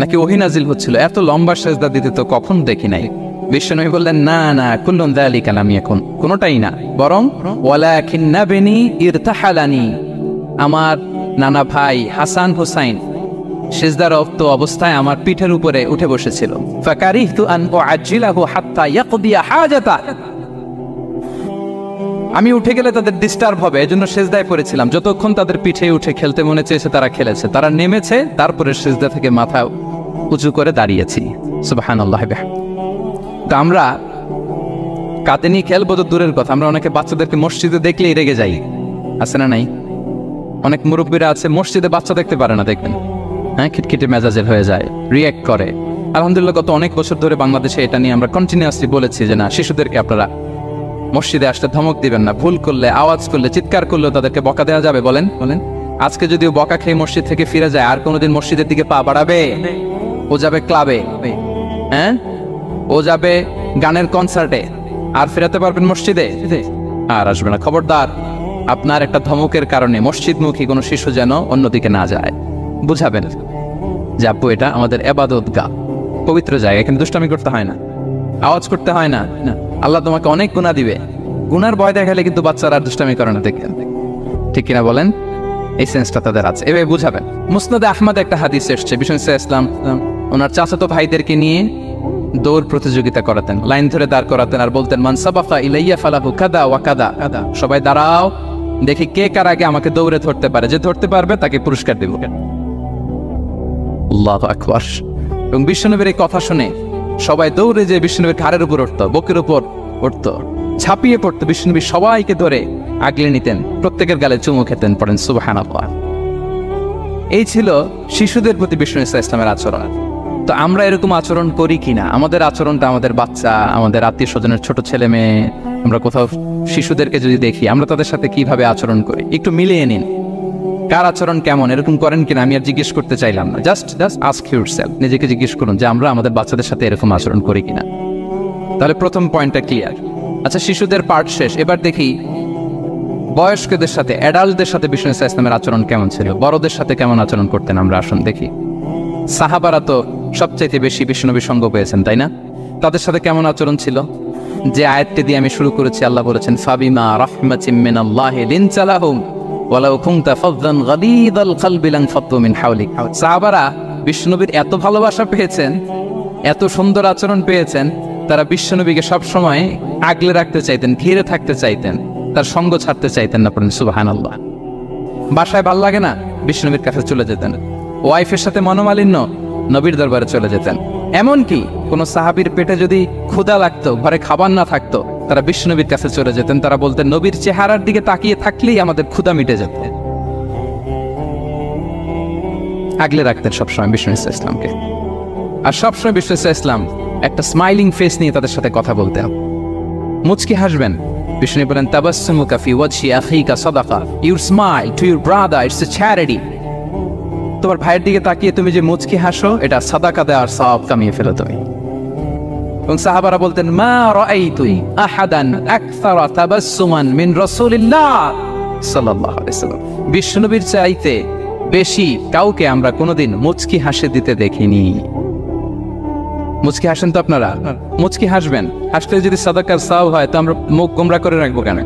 নাকি ওহী নাজিল হচ্ছিল? এত লম্বা সিজদা দিতে তো কখন দেখি নাই। বিশ্বনবী বললেন, না না, কুল্লুন যালিকা লাম ইয়াকুন, কোনটাই না, বরং ওয়ালাকিন্না বিনি ইরতাহালানি, আমার নানা ভাই হাসান হুসাইন সিজদারত অবস্থায় আমার পিঠের উপরে উঠে বসেছিল। ফাকারিহতু আন উআজ্জিলাহু হাত্তা ইয়াকদিয়া হাজাতা, আমি উঠে গেলে তাদের ডিস্টার্ব হবে, এজন্য সিজদায় পড়েছিলাম। যতক্ষণ তাদের পিঠে উঠে খেলতে মনে চেয়েছে তারা খেলেছে, তারা নেমেছে, তারপরে সিজদা থেকে মাথা উঁচু করে দাঁড়িয়েছি। সুবহানাল্লাহ। তো আমরা কাঁধে নিয়ে খেলবো তো দূরের কথা, আমরা অনেকে বাচ্চাদেরকে মসজিদে দেখলেই রেগে যাই, আছে না নাই? অনেক মুরব্বীরা আছে মসজিদে বাচ্চা দেখতে পারে না, দেখবেন, হ্যাঁ, খিটখিটে মেজাজের হয়ে যায়, রিয়্যাক্ট করে। আলহামদুলিল্লাহ গত অনেক বছর ধরে বাংলাদেশে এটা নিয়ে আমরা কন্টিনিউয়াসলি বলেছি যে না, শিশুদেরকে আপনারা মসজিদে আসতে ধমক দিবেন না, ভুল করলে, আওয়াজ করলে, চিৎকার করলেও তাদেরকে বকা দেওয়া যাবে? বলেন বলেন। আজকে যদিও বকা খেয়ে মসজিদ থেকে ফিরে যায়, আর কোনোদিন মসজিদের দিকে পা বাড়াবে? ও যাবে ক্লাবে, হ্যাঁ, ও যাবে গানের কনসার্টে, আর ফেরাতে পারবেন মসজিদে? আর আসবে না। খবরদার, আপনার একটা ধমকের কারণে মসজিদমুখী কোনো শিশু যেন অন্যদিকে না যায়। বুঝাবেন যে আব্বু, এটা আমাদের ইবাদত গাহ, পবিত্র জায়গা, এখানে দুষ্টামি করতে হয় না, আওয়াজ করতে হয় না, আল্লাহ তোমাকে অনেক গুনাহ দিবে। গুনার ভয় দেখালে কিন্তু বাচ্চারা আর দুষ্টামি করে না, দেখেন, ঠিক কিনা বলেন? এই সেন্সটা তাদের আছে, এভাবে বুঝাবেন। মুসনাদে আহমদ একটা হাদিস এসছে, বিষ্ণু ইসলাম ওনার চাচাতো ভাইদেরকে নিয়ে দৌড় প্রতিযোগিতা করাতেন, লাইন ধরে দাঁড় করাতেন, আর বলতেন, মান সাবাকা ইলাইয়া ফালাহু কাদা ওয়া কাদা, সবাই দাঁড়াও, দেখি কে কার আগে আমাকে দৌড়ে ধরতে পারে, যে ধরতে পারবে তাকে পুরস্কার দেব। আল্লাহু আকবার। এবং বিশ্বনবীর এই কথা শুনে সবাই দৌড়ে যে বিশ্বনবীর ঘাড়ের উপর উঠতো, বুকের উপর উঠতো, ঝাঁপিয়ে পড়তো। বিশ্বনবী সবাইকে ধরে আগলে নিতেন, প্রত্যেকের গালে চুমু খেতেন। পড়েন সুবহানাল্লাহ। এই ছিল শিশুদের প্রতি বিষ্ণু ইসলামের আচরণ। তো আমরা এরকম আচরণ করি কিনা? আমাদের আচরণটা আমাদের বাচ্চা, আমাদের আত্মীয় স্বজনের ছোট ছেলে মেয়ে, আমরা কোথাও শিশুদেরকে যদি দেখি, আমরা তাদের সাথে কিভাবে আচরণ করি একটু মিলিয়ে নিন। কার আচরণ কেমন, এরকম করেন কিনা আমি আর জিজ্ঞেস করতে চাইলাম না, জাস্ট আস্ক ইউরসেলফ, নিজেকে জিজ্ঞেস করুন যে আমরা আমাদের বাচ্চাদের সাথে এরকম আচরণ করি কিনা। তাহলে প্রথম পয়েন্টটা ক্লিয়ার। আচ্ছা, শিশুদের পার্ট শেষ, এবার দেখি বয়স্কদের সাথে, অ্যাডাল্টদের সাথে বিষ্ণু ইসলামের আচরণ কেমন ছিল, বড়দের সাথে কেমন আচরণ করতেন। আমরা আসুন দেখি। সাহাবারা তো সবচাইতে বেশি বিশ্বনবীর সঙ্গ পেয়েছেন, তাই না? তাদের সাথে কেমন আচরণ ছিল? যে আয়াতটি দিয়ে আমি শুরু করেছি, আল্লাহ বলেছেন, ফাবিমা রাহমাতিম মিনাল্লাহি লিনতা লাহুম ওয়ালাউ কুনতা ফাযযান গালিযাল কলবি লানফাদ্দু মিন হাওলিক। সাহাবারা বিশ্বনবীর এত ভালোবাসা পেয়েছেন, এত সুন্দর আচরণ পেয়েছেন, তারা বিশ্বনবীকে সবসময় আগলে রাখতে চাইতেন, ঘিরে থাকতে চাইতেন, তার সঙ্গ ছাড়তে চাইতেন না। পড়েন সুবহানাল্লাহ। বাসায় ভাল লাগে না, বিশ্বনবীর কাছে চলে যেতেন। ওয়াইফের সাথে মনোমালিন্য, নবীর দরবারে চলে যেতেন। এমনকি কোন সাহাবীর পেটে যদি ক্ষুধা লাগতো, ঘরে খাবার না থাকতো, তারা বিশ্বনবীর কাছে চলে যেতেন, তারা বলতেন নবীর চেহারার দিকে তাকিয়ে থাকলেই আমাদের ক্ষুধা মিটে যেত। আগলে রাখতেন সবসময় বিষ্ণু ইসলামকে, আর সবসময় বিষ্ণু ইসলাম একটা স্মাইলিং ফেস নিয়ে তাদের সাথে কথা বলতেন, মুচকি হাসবেন। বিষ্ণু বলেন তাবাসসুমুকা ফি ওয়াজহি আখিকা সাদাকা, your smile to your brother it's a charity. তোমার ভাইয়ের দিকে তাকিয়ে তুমি যে মুচকি হাসো, এটা সাদাকা দেওয়ার সওয়াব কামিয়ে ফেলো তুমি। এবং সাহাবারা বলতেন মা রাআইতু আহাদান আকসারা তাবাসসুমান মিন রাসূলিল্লাহ সাল্লাল্লাহু আলাইহি ওয়াসাল্লাম, বিশ্বনবীর চাইতে বেশি কাউকে আমরা কোনোদিন মুচকি হাসি দিতে দেখিনি। মুচকি হাসেন তো আপনারা? মুচকি হাসবেন, হাসলে যদি সাদাকার সওয়াব হয় তো আমরা মুখ গোমরা করে রাখবো কেন?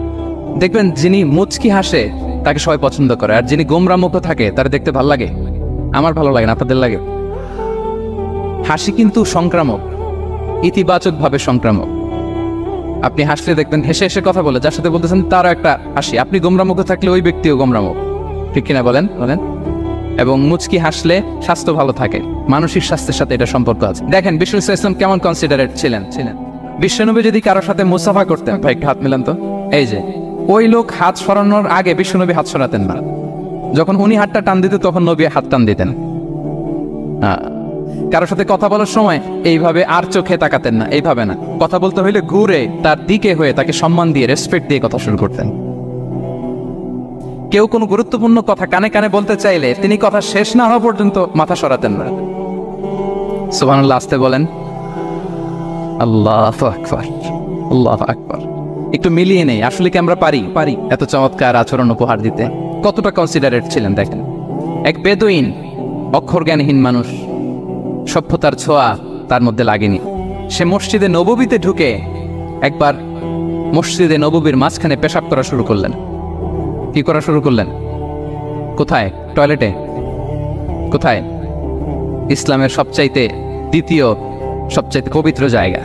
দেখবেন যিনি মুচকি হাসে তাকে সবাই পছন্দ করে, আর যিনি গোমরা মুখ থাকে তার দেখতে ভালো লাগে। আমার ভালো লাগে না, আপনাদের লাগে? হাসি কিন্তু সংক্রামক, ইতিবাচক ভাবে সংক্রামক। আপনি হাসলে দেখবেন হেসে হেসে কথা বলে যার সাথে বলতেছেন তারও একটা হাসি। আপনি গোমরা মুখে থাকলে ওই ব্যক্তিও গোমরা মুখ, ঠিক কিনা বলেন? বলেন। এবং মুচকি হাসলে স্বাস্থ্য ভালো থাকে, মানসিক স্বাস্থ্যের সাথে এটা সম্পর্ক আছে। দেখেন বিষ্ণু ইসলাম কেমন কনসিডারেট ছিলেন। বিশ্বনবী যদি কারোর সাথে মুসাফা করতেন, ভাই হাত মিলান তো, এই যে ওই লোক হাত সরানোর আগে বিশ্বনবী হাত সরাতেন না। যখন উনি হাতটা টান দিতেন তখন নবী হাত টান দিতেন। কারোর সাথে কথা বলার সময় এইভাবে আর চোখে তাকাতেন না, এইভাবে না। কথা বলতে হইলে ঘুরে তার দিকে হয়ে তাকে সম্মান দিয়ে রেসপেক্ট দিয়ে কথা শুরু করতেন। কেউ কোনো গুরুত্বপূর্ণ কথা কানে কানে বলতে চাইলে তিনি কথা শেষ না হওয়া পর্যন্ত মাথা সরাতেন না। সুবহানাল্লাহ, আসতে বলেন। আল্লাহু আকবার, আল্লাহু আকবার। একটু মিলিয়ে নেই, আসলে কি আমরা পারি এত চমৎকার আচরণ উপহার দিতে? কতটা কনসিডারেট ছিলেন দেখেন। এক বেদুইন, অক্ষর জ্ঞানহীন মানুষ, সভ্যতার ছোঁয়া তার মধ্যে লাগেনি। সে মসজিদে নববীতে ঢুকে একবার মসজিদে নববীর মাঝখানে পেশাব করা শুরু করলেন। কি করা শুরু করলেন? কোথায়? টয়লেটে? কোথায়? ইসলামের সবচাইতে দ্বিতীয় সবচাইতে পবিত্র জায়গা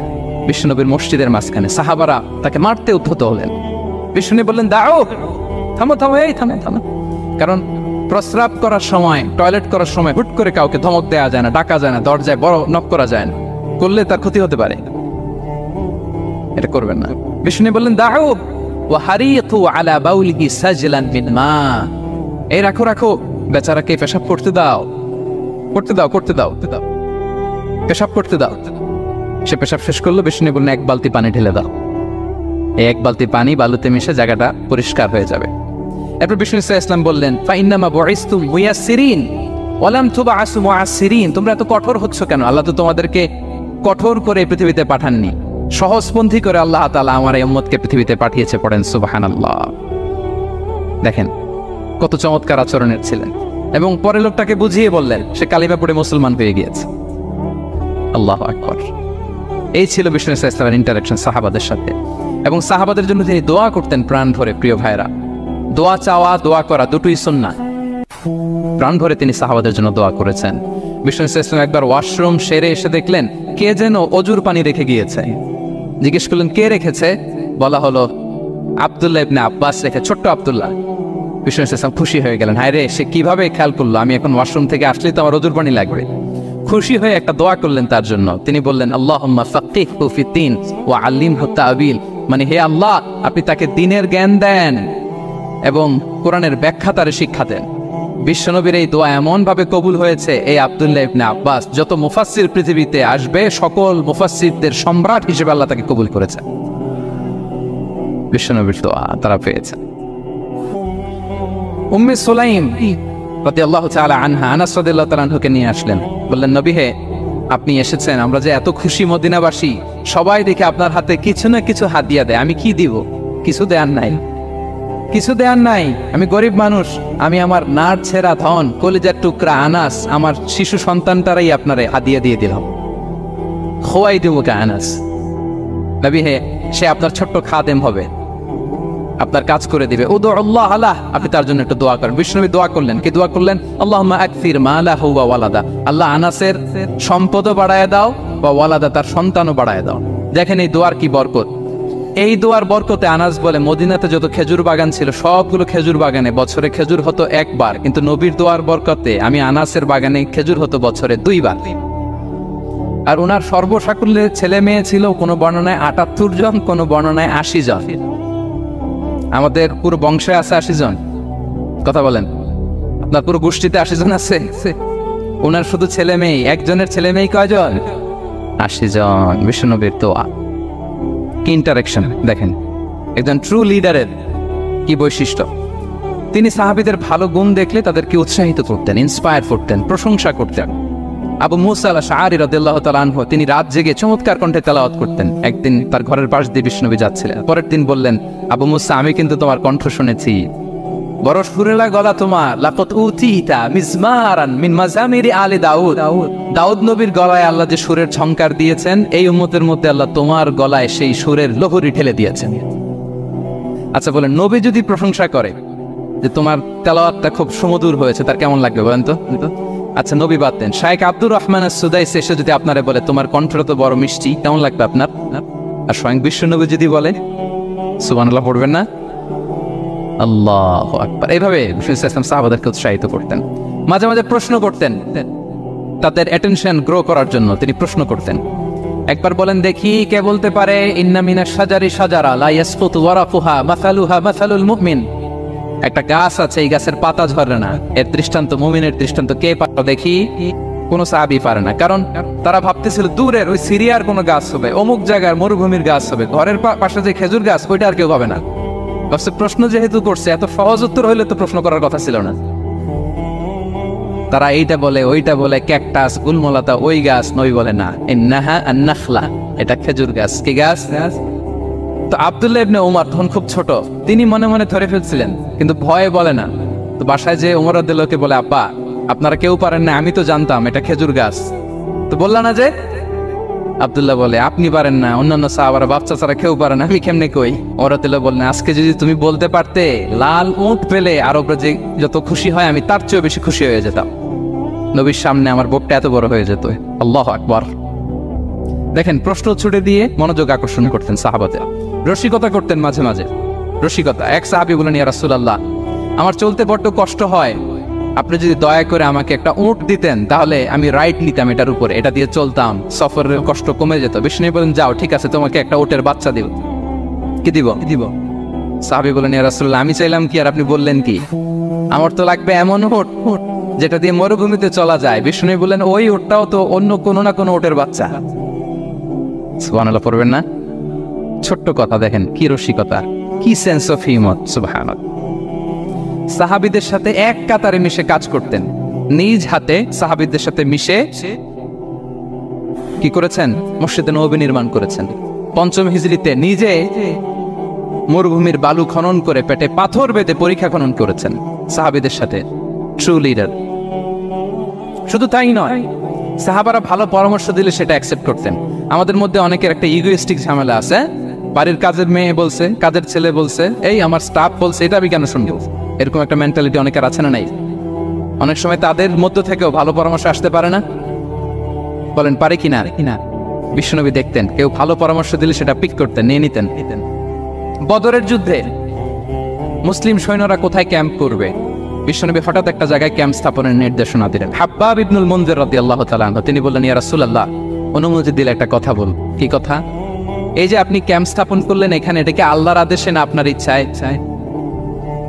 বিশ্বনবীর মসজিদের মাঝখানে। সাহাবারা তাকে মারতে উদ্ধত হলেন। বিষ্ণু বললেন দাও, থামো থামো, এই থামো থামো। কারণ প্রস্রাব করার সময়, টয়লেট করার সময় হুট করে কাউকে ধমক দেওয়া যায় না, ডাকা যায় না, দরজায় বড় নক করা যায় না, করলে তার ক্ষতি হতে পারে। এটা করবেন না। বিষ্ণু বললেন দাও ওয়াহারিতু আলা বাউলিহি সাজলান মিন মা, এই রাখো রাখো, বেচারাকে পেশাব করতে দাও, করতে দাও, করতে দাও, পেশাব করতে দাও। সে পেশাব শেষ করলো। বিষ্ণু বললেন এক বালতি পানি ঢেলে দাও। এই এক বালতি পানি বালুতে মিশে জায়গাটা পরিষ্কার হয়ে যাবে। এরপর বিষ্ণু ইসলাম বললেন ফাইন্নামা বুইসতুম মুয়াসসিরিন ওয়া লাম তুবআসু মুআসসিরিন, তোমরা এত কঠোর হচ্ছ কেন? আল্লাহ তো তোমাদেরকে কঠোর করে পৃথিবীতে পাঠাননি, সহজপন্থী করে আল্লাহ তাআলা আমার এই উম্মতকে পৃথিবীতে পাঠিয়েছে। পড়েন সুবহানাল্লাহ। দেখেন কত চমৎকার আচরণের ছিলেন। এবং পরে লোকটাকে বুঝিয়ে বললেন, সে কালিমা পড়ে মুসলমান হয়ে গিয়েছে। আল্লাহু আকবার। এই ছিল বিষ্ণু ইসলামের ইন্টারাকশন সাহাবাদের সাথে। এবং সাহাবাদের জন্য তিনি দোয়া করতেন প্রাণ ভরে। প্রিয় ভাইরা, দোয়া চাওয়া, দোয়া করা দুটোই সুন্নাহ। প্রাণ ভরে তিনি সাহাবাদের জন্য দোয়া করেছেন। বিষ্ণু ইসলাম একবার ওয়াশরুম সেরে এসে দেখলেন কে যেন অজুর পানি রেখে গিয়েছে। জিজ্ঞেস করলেন কে রেখেছে? বলা হলো আব্দুল্লাহ ইবনে আব্বাস রেখে, ছোট্ট আব্দুল্লাহ। বিষ্ণু ইসলাম খুশি হয়ে গেলেন, হায় রে, সে কিভাবে খেয়াল করলো? আমি এখন ওয়াশরুম থেকে আসলেই তো আমার অজুর পানি লাগবে। খুশি হয়ে একটা দোয়া করলেন তার জন্য। তিনি বললেন আল্লাহুম্মা ফাক্কিহহু ফিদ্দীন ওয়া আল্লিমহু তা'বীল, মানে হে আল্লাহ, আপনি তাকে দ্বীনের জ্ঞান দেন এবং কোরআনের ব্যাখ্যা তারে শিক্ষা দেন। বিশ্বনবীর এই দোয়া এমন ভাবে কবুল হয়েছে, এই আব্দুল্লাহ ইবনে আব্বাস যত মুফাসসির পৃথিবীতে আসবে সকল মুফাসসিরদের সম্রাট হিসেবে আল্লাহ তাকে কবুল করেছেন। বিশ্বনবীর দোয়া তারা পেয়েছেন। উম্মে সুলাইম রাদিয়াল্লাহু তাআলা আনহা, আনাস রাদিয়াল্লাহু তাআলা আনহুকে নিয়ে আসলেন। বললেন নবী হে, আপনি এসেছেন, আমরা যে এত খুশি মদিনাবাসী, সবাই দেখে আপনার হাতে কিছু না কিছু হাদিয়া দেয়, আমি কি দিব? কিছু দেয়ার নাই, কিছু দেয়ার নাই। আমি গরিব মানুষ, আমি আমার নাড় ছেঁড়া ধন, কলিজার টুকরা আনাস, আমার শিশু সন্তানটারাই আপনারে হাদিয়া দিয়ে দিলাম। খোয়াই দেব কে আনাস। নবী হে, সে আপনার ছোট্ট খাদেম হবে, আপনার কাজ করে দিবে। উদু আল্লাহ আলাহ, আপনি তার জন্য একটু দোয়া করেন। বিষ্ণু দোয়া করলেন, কি দোয়া করলেন? আল্লাহুম্মা আকসির মালাহু ওয়া ওয়ালাদা, আল্লাহ আনাসের সম্পদও বাড়ায় দাও, ওয়া ওয়ালাদা, তার সন্তানও বাড়ায় দাও। দেখেন এই দোয়ার কি বরকত। এই দোয়ার বরকতে আনাস বলে মদিনাতে যত খেজুর বাগান ছিল সবগুলো খেজুর বাগানে বছরে খেজুর হতো একবার, কিন্তু নবীর দোয়ার বরকতে আমি আনাসের বাগানে খেজুর হতো বছরে 2 বার। আর ওনার সর্বসাকুল্যে ছেলে মেয়ে ছিল কোনো বর্ণনায় ৭৮ জন, কোনো বর্ণনায় ৮০ জন। আমাদের পুরো বংশে আছে ৮০ জন, কথা বলেন, আপনার পুরো গোষ্ঠীতে ৮০ জন আছে? ওনার শুধু ছেলে মেয়ে, একজনের ছেলে মেয়ে কয়জন? ৮০ জন। বিশ্বনবীর তো কি ইন্টারেকশন দেখেন, একজন ট্রু লিডারের কি বৈশিষ্ট্য। তিনি সাহাবীদের ভালো গুণ দেখলে তাদেরকে উৎসাহিত করতেন, ইন্সপায়ার করতেন, প্রশংসা করতেন। আবু মুসা আল-আশআরী রাদিয়াল্লাহু তাআলা আনহু তিনি রাত জেগে চমৎকার কণ্ঠে তেলাওয়াত করতেন। একদিন তার ঘরের পাশ দিয়ে বিশ্বনবী যাচ্ছিলেন, পরের দিন বললেন, আবু মুসা, আমি কিন্তু তোমার কণ্ঠ শুনেছি, বড় সুরেলা গলা তোমার। লাকাদ উতিতা মিজমারান মিন মাজামিরি আলি দাউদ। দাউদ নবীর গলায় আল্লাহ যে সুরের ঝংকার দিয়েছেন, এই উম্মতের মধ্যে আল্লাহ তোমার গলায় সেই সুরের লহরী ঢেলে দিয়েছেন। আচ্ছা বলেন, নবী যদি প্রশংসা করে যে তোমার তেলাওয়াতটা খুব সুমধুর হয়েছে, তার কেমন লাগবে বলেন তো? আচ্ছা নবী বাদ দেন, শাইখ আব্দুর রহমান আস-সুদাইসি এসে যদি আপনারে বলে তোমার কণ্ঠটা তো বড় মিষ্টি, কেমন লাগবে আপনার? আর স্বয়ং বিশ্বনবী যদি বলে, সুবহানাল্লাহ পড়বেন না? আল্লাহু আকবার। এইভাবে রাসূলুল্লাহ সাহাবাদেরকে উৎসাহিত করতেন। মাঝে মাঝে প্রশ্ন করতেন, তাদের অ্যাটেনশন গ্রো করার জন্য তিনি প্রশ্ন করতেন। একবার বলেন দেখি, কে বলতে পারে ইন্না মিনাশ শাজারি শাজারা লা ইয়াসকুতু ওয়ারাকুহা মাসালুহা মাসালুল মুমিন। একটা গাছ আছে, এই গাছের পাতা ঝরে না, এর দৃষ্টান্ত মুমিনের দৃষ্টান্ত। কে পারে দেখি? কোন সাহাবী পারে না, কারণ তারা ভাবতেছিল দূরের ওই সিরিয়ার কোনো গাছ হবে, অমুক জায়গার মরুভূমির গাছ হবে, ঘরের পাশে যে খেজুর গাছ ওইটা আর কেউ পাবে না। প্রশ্ন যেহেতু করছে, এত সহজ উত্তর হইলে তো প্রশ্ন করার কথা ছিল না। তারা এইটা বলে, ওইটা বলে, ক্যাকটাস, গুলমলাতা ওই গাছ, নবী বলে না, ইন্নাহা আন-নাখলা, এটা খেজুর গাছ। কি গাছ? তো আব্দুল্লাহ ইবনে উমর তখন খুব ছোট, তিনি মনে মনে ধরে ফেলছিলেন, কিন্তু ভয়ে বলে না। তো বাসায় যে উমর রাদিয়াল্লাহু বলে, আব্বা আপনারা কেউ পারেন না, আমি তো জানতাম এটা খেজুর গাছ, তো বললা না যে? আব্দুল্লাহ বলে, আপনি পারেন না, অন্যান্য সাহাবারা বাচ্চা ছাড়া কেউ পারে না, আমি কেমনে কই? উমর রাদিয়াল্লাহু বললেন, আজকে যদি তুমি বলতে পারতে, লাল উট পেলে আরবরা যে যত খুশি হয়, আমি তার চেয়েও বেশি খুশি হয়ে যেতাম। নবীর সামনে আমার বুকটা এত বড় হয়ে যেত। আল্লাহু আকবার। দেখেন, প্রশ্ন ছুড়ে দিয়ে মনোযোগ আকর্ষণ করতেন সাহাবাদের, রসিকতা করতেন মাঝে মাঝে, রসিকতা। এক সাহাবী বলেন, ইয়া রাসূলুল্লাহ, আমার চলতে বড্ড কষ্ট হয়, আপনি যদি দয়া করে আমাকে একটা উট দিতেন, তাহলে আমি রাইড নিতাম এটার উপরে, এটা দিয়ে চলতাম, সফরের কষ্ট কমে যেত। বিষ্ণু বলেন, যাও ঠিক আছে, তোমাকে একটা উটের বাচ্চা দিব। কি দিব? সাহাবী বলেন, ইয়া রাসূলুল্লাহ, আমি চাইলাম কি আর আপনি বললেন কি? আমার তো লাগবে এমন উট যেটা দিয়ে মরুভূমিতে চলা যায়। বিষ্ণু বলেন, ওই উটটাও তো অন্য কোনো না কোনো উটের বাচ্চা। সুবহানাল্লাহ পড়বেন না? ছোট্ট কথা, দেখেন কি রসিকতা, কি সেন্স অফ হিউমার। সুবহানাল্লাহ। সাহাবীদের সাথে এক কাতারে মিশে কাজ করতেন, নিজ হাতে সাহাবীদের সাথে মিশে কি করেছেন? মসজিদে নববী নির্মাণ করেছেন। পঞ্চম হিজরিতে নিজে মরুভূমির বালু খনন করে পেটে পাথর বেঁধে পরীক্ষা খনন করেছেন সাহাবীদের সাথে। True leader. শুধু তাই নয়, সাহাবারা ভালো পরামর্শ দিলে সেটা অ্যাকসেপ্ট করতেন। আমাদের মধ্যে অনেকের একটা ইগোইস্টিক ঝামেলা আছে, বাড়ির কাজের মেয়ে বলছে, কাজের ছেলে বলছে, এই আমার স্টাফ বলছে, এটা আমি কেন শুনবো? এরকম একটা মেন্টালিটি অনেকের আছে না নাই? অনেক সময় তাদের মধ্য থেকেও ভালো পরামর্শ আসতে পারে না, বলেন পারে কিনা? বিশ্বনবী দেখতেন, কেউ ভালো পরামর্শ দিলে সেটা পিক করতেন, নিয়ে নিতেন। বদরের যুদ্ধে মুসলিম সৈন্যরা কোথায় ক্যাম্প করবে, বিশ্বনবী হঠাৎ একটা জায়গায় ক্যাম্প স্থাপনের নির্দেশনা দিলেন। হাব্বাব ইবনুল মুনজির রাদিয়াল্লাহু তাআলা আনহু তিনি বললেন, ইয়া রাসূলুল্লাহ, অনুমতি দিলে একটা কথা বল। কি কথা? এই যে আপনি ক্যাম্প স্থাপন করলেন এখানে, এটা কি আল্লাহর আদেশে না আপনার ইচ্ছায়?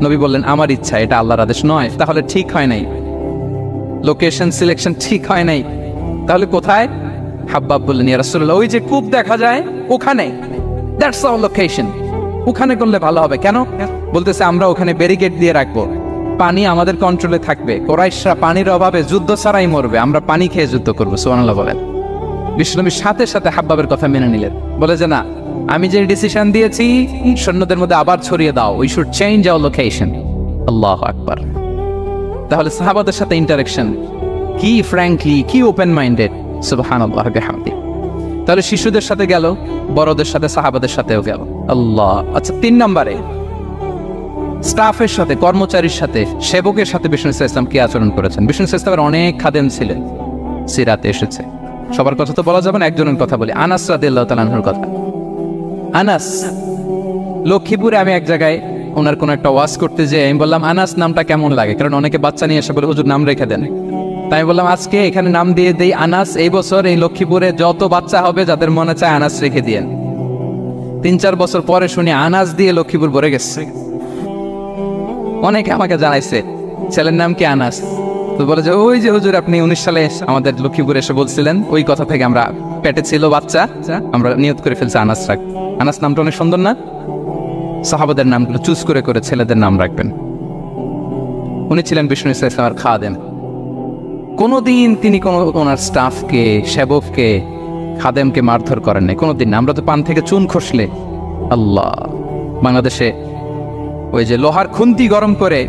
নবী বললেন, আমার ইচ্ছা, এটা আল্লাহর আদেশ নয়। তাহলে ঠিক হয় নাই, লোকেশন সিলেকশন ঠিক হয় নাই, তাহলে কোথায়? হাব্বাব বললেন, ইয়া রাসূলুল্লাহ, ওই যে কূপ দেখা যায় ওখানে, দ্যাটস আওয়ার লোকেশন, ওখানে করলে ভালো হবে। কেন? বলতেছে, আমরা ওখানে ব্যারিকেড দিয়ে রাখবো, পানি আমাদের কন্ট্রোলে থাকবে, কুরাইশরা পানির অভাবে যুদ্ধ ছাড়াই মরবে, আমরা পানি খেয়ে যুদ্ধ করবো। সুবহানাল্লাহ বলেন। বিশ্বনবী সাথে সাথে হাব্বাবের কথা মেনে নিলেন, বলে যে না, আমি যে ডিসিশন দিয়েছি সৈন্যদের মধ্যে আবার ছড়িয়ে দাও, we should change our location. আল্লাহু আকবার। তাহলে সাহাবাদের সাথে ইন্টারেকশন কি ফ্র্যাঙ্কলি, কি ওপেন মাইন্ডেড। সুবহানাল্লাহ বিহামদি। তাহলে শিশুদের সাথে গেল, বড়দের সাথে, সাহাবাদের সাথেও গেল। আল্লাহ। আচ্ছা, 3 নম্বরে স্টাফের সাথে, কর্মচারীর সাথে, সেবকের সাথে বিষ্ণু ইসলাম কি আচরণ করেছেন? বিষ্ণু ইসলামের অনেক খাদেম ছিলেন, সিরাতে এসেছে। সবার কথা তো বলা যাবে না, একজনের কথা বলি, আনাস রাদিয়াল্লাহু তাআলা আনহুর কথা। আনাস, লক্ষ্মীপুরে আমি এক জায়গায় ওনার কোন একটা ওয়াজ করতে যেয়ে আমি বললাম, আনাস নামটা কেমন লাগে? কারণ অনেকে বাচ্চা নিয়ে এসে বলে, হুজুর নাম রেখে দেন। তাই বললাম আজকে এখানে নাম দিয়ে দেই আনাস। এই বছর এই লক্ষ্মীপুরে যত বাচ্চা হবে যাদের মনে চায় আনাস রেখে দিয়েন। 3-4 বছর পরে শুনি আনাস দিয়ে লক্ষ্মীপুর ভরে গেছে। অনেকে আমাকে জানাইছে ছেলের নাম কি আনাস, তো বলে যে ওই যে হুজুর আপনি 19 সালে আমাদের লক্ষ্মীপুরে এসে বলছিলেন, ওই কথা থেকে আমরা পেটে ছিল বাচ্চা, আমরা নিয়ত করে ফেলছি আনাস রাখ। আনাস নামটা অনেক সুন্দর না? সাহাবাদের নামগুলো চুজ করে করে ছেলেদের নাম রাখবেন। উনি ছিলেন বিষ্ণু ইসলামের খাদেম। কোনোদিন তিনি ওনার স্টাফকে, সেবককে, খাদেমকে মারধর করেন নাই কোনোদিন। আমরা তো পান থেকে চুন খসলে আল্লাহ, বাংলাদেশে ওই যে লোহার খুন্তি গরম করে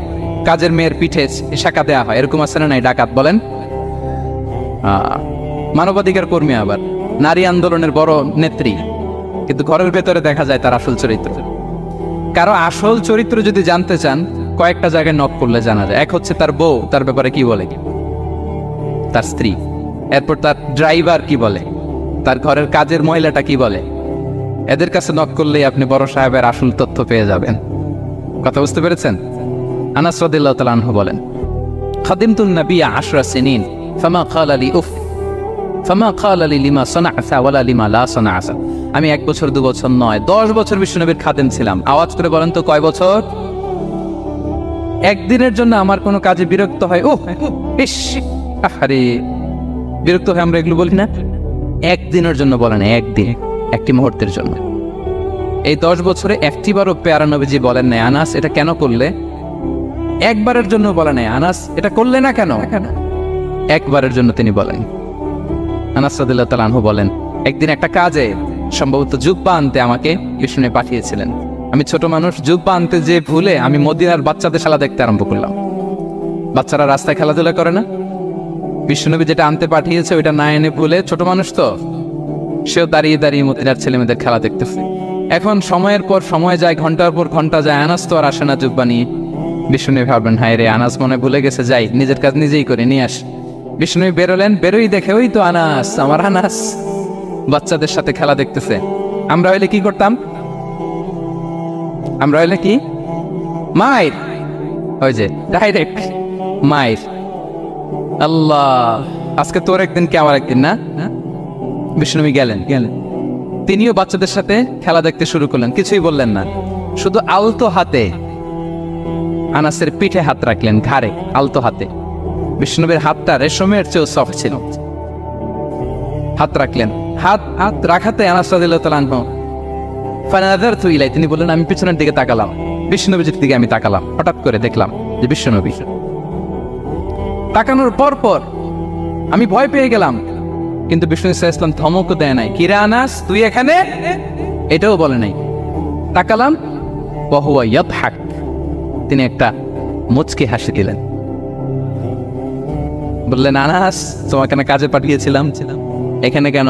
কাজের মেয়ের পিঠে শাঁকা দেওয়া হয়, এরকম আছে না নাই? ডাকাত বলেন, মানবাধিকার কর্মী, আবার নারী আন্দোলনের বড় নেত্রী, কিন্তু ঘরের ভেতরে দেখা যায় তার আসল চরিত্র। কারো আসল চরিত্র যদি জানতে চান কয়েকটা জায়গায় নক করলে জানা যায়। এক হচ্ছে তার বউ তার ব্যাপারে কি বলে, তার স্ত্রী, এরপর তার ড্রাইভার কি বলে, তার ঘরের কাজের মহিলাটা কি বলে। এদের কাছে নক করলেই আপনি বড় সাহেবের আসল তথ্য পেয়ে যাবেন। কথা বুঝতে পেরেছেন? আনাস রাদিয়াল্লাহু তাআলা আনহু বলেন, খাদিমতুন নবিয়্য 10 সিনিন ফামা ক্বালা লি উফ ফামা ক্বালা লি লিমা সানা'তা ওয়ালা লিমা লা সানা'তা। আমি 1 বছর 2 বছর নয়, 10 বছর বিশ্বনবীর খাদেম ছিলাম। আওয়াজ করে বলেন তো কয় বছর? একদিনের জন্য আমার কোনো কাজে বিরক্ত হয়, ও ইস, আরে বিরক্ত হয়, আমরা এগুলো বলি না? একদিনের জন্য বলেন, একদিন, একটি মুহূর্তের জন্য। এই 10 বছরে একটিবারও পেয়ারা নবীজি বলেন নাই আনাস এটা কেন করলে? একবারের জন্য বলে নাই আনাস এটা করলে না কেন? একবারের জন্য তিনি বলেন। আনাস রাদিয়াল্লাহু তাআলা আনহু বলেন, একদিন একটা কাজে সম্ভবত জুব্বা আনতে আমাকে বিষ্ণু পাঠিয়েছিলেন। আমি ছোট মানুষ, জুব্বা আনতে যে ভুলে আমি মদিনার বাচ্চাদের খেলা দেখতে আরম্ভ করলাম। বাচ্চারা রাস্তায় খেলাধুলা করে না? বিশ্বনবী যেটা আনতে পাঠিয়েছে ওইটা না এনে ভুলে, ছোট মানুষ তো, সেও দাঁড়িয়ে দাঁড়িয়ে মদিনার ছেলেমেয়েদের খেলা দেখতেছে। এখন সময়ের পর সময় যায়, ঘন্টার পর ঘন্টা যায়, আনাস তো আর আসে না জুব্বা নিয়ে। বিষ্ণু ভাবলেন হায় রে, আনাস মনে ভুলে গেছে, যাই নিজের কাজ নিজেই করে নিয়ে আস। বিষ্ণু বেরোলেন, বেরোই দেখে ওই তো আনাস, আমার আনাস বাচ্চাদের সাথে খেলা দেখতেছে। আমরা হইলে কি করতাম? আমরা হইলে কি মায়ের, ওই যে ডাইরেক্ট মায়ের। আল্লাহ, আজকে তোর একদিন কি আমার একদিন না? বিষ্ণু গেলেন, তিনিও বাচ্চাদের সাথে খেলা দেখতে শুরু করলেন, কিছুই বললেন না, শুধু আলতো হাতে আনাসের পিঠে হাত রাখলেন, ঘাড়ে আলতো হাতে। বিষ্ণুবীর হাতটা রেশমের চেয়েও সফট ছিল। হাত রাখলেন, হাত রাখাতে আনাস রাদিয়াল্লাহু তাআলা আনহু ফানাযারতু ইলাই, তিনি বললেন আমি পিছনের দিকে তাকালাম, বিষ্ণুবীর দিকে আমি তাকালাম। হঠাৎ করে দেখলাম যে বিষ্ণুবী। তাকানোর পর আমি ভয় পেয়ে গেলাম, কিন্তু বিষ্ণু সাল্লাল্লাহু আলাইহি ওয়াসাল্লাম ধমকও দেয় নাই, কিরা আনাস তুই এখানে, এটাও বলে নাই। তাকালাম, ওয়া হুয়া ইয়াদহাক, তিনি একটা মুচকি হাসি দিলেন। বললেন আনাস তোমাকে না কাজে পাঠিয়েছিলাম, এখানে কেন?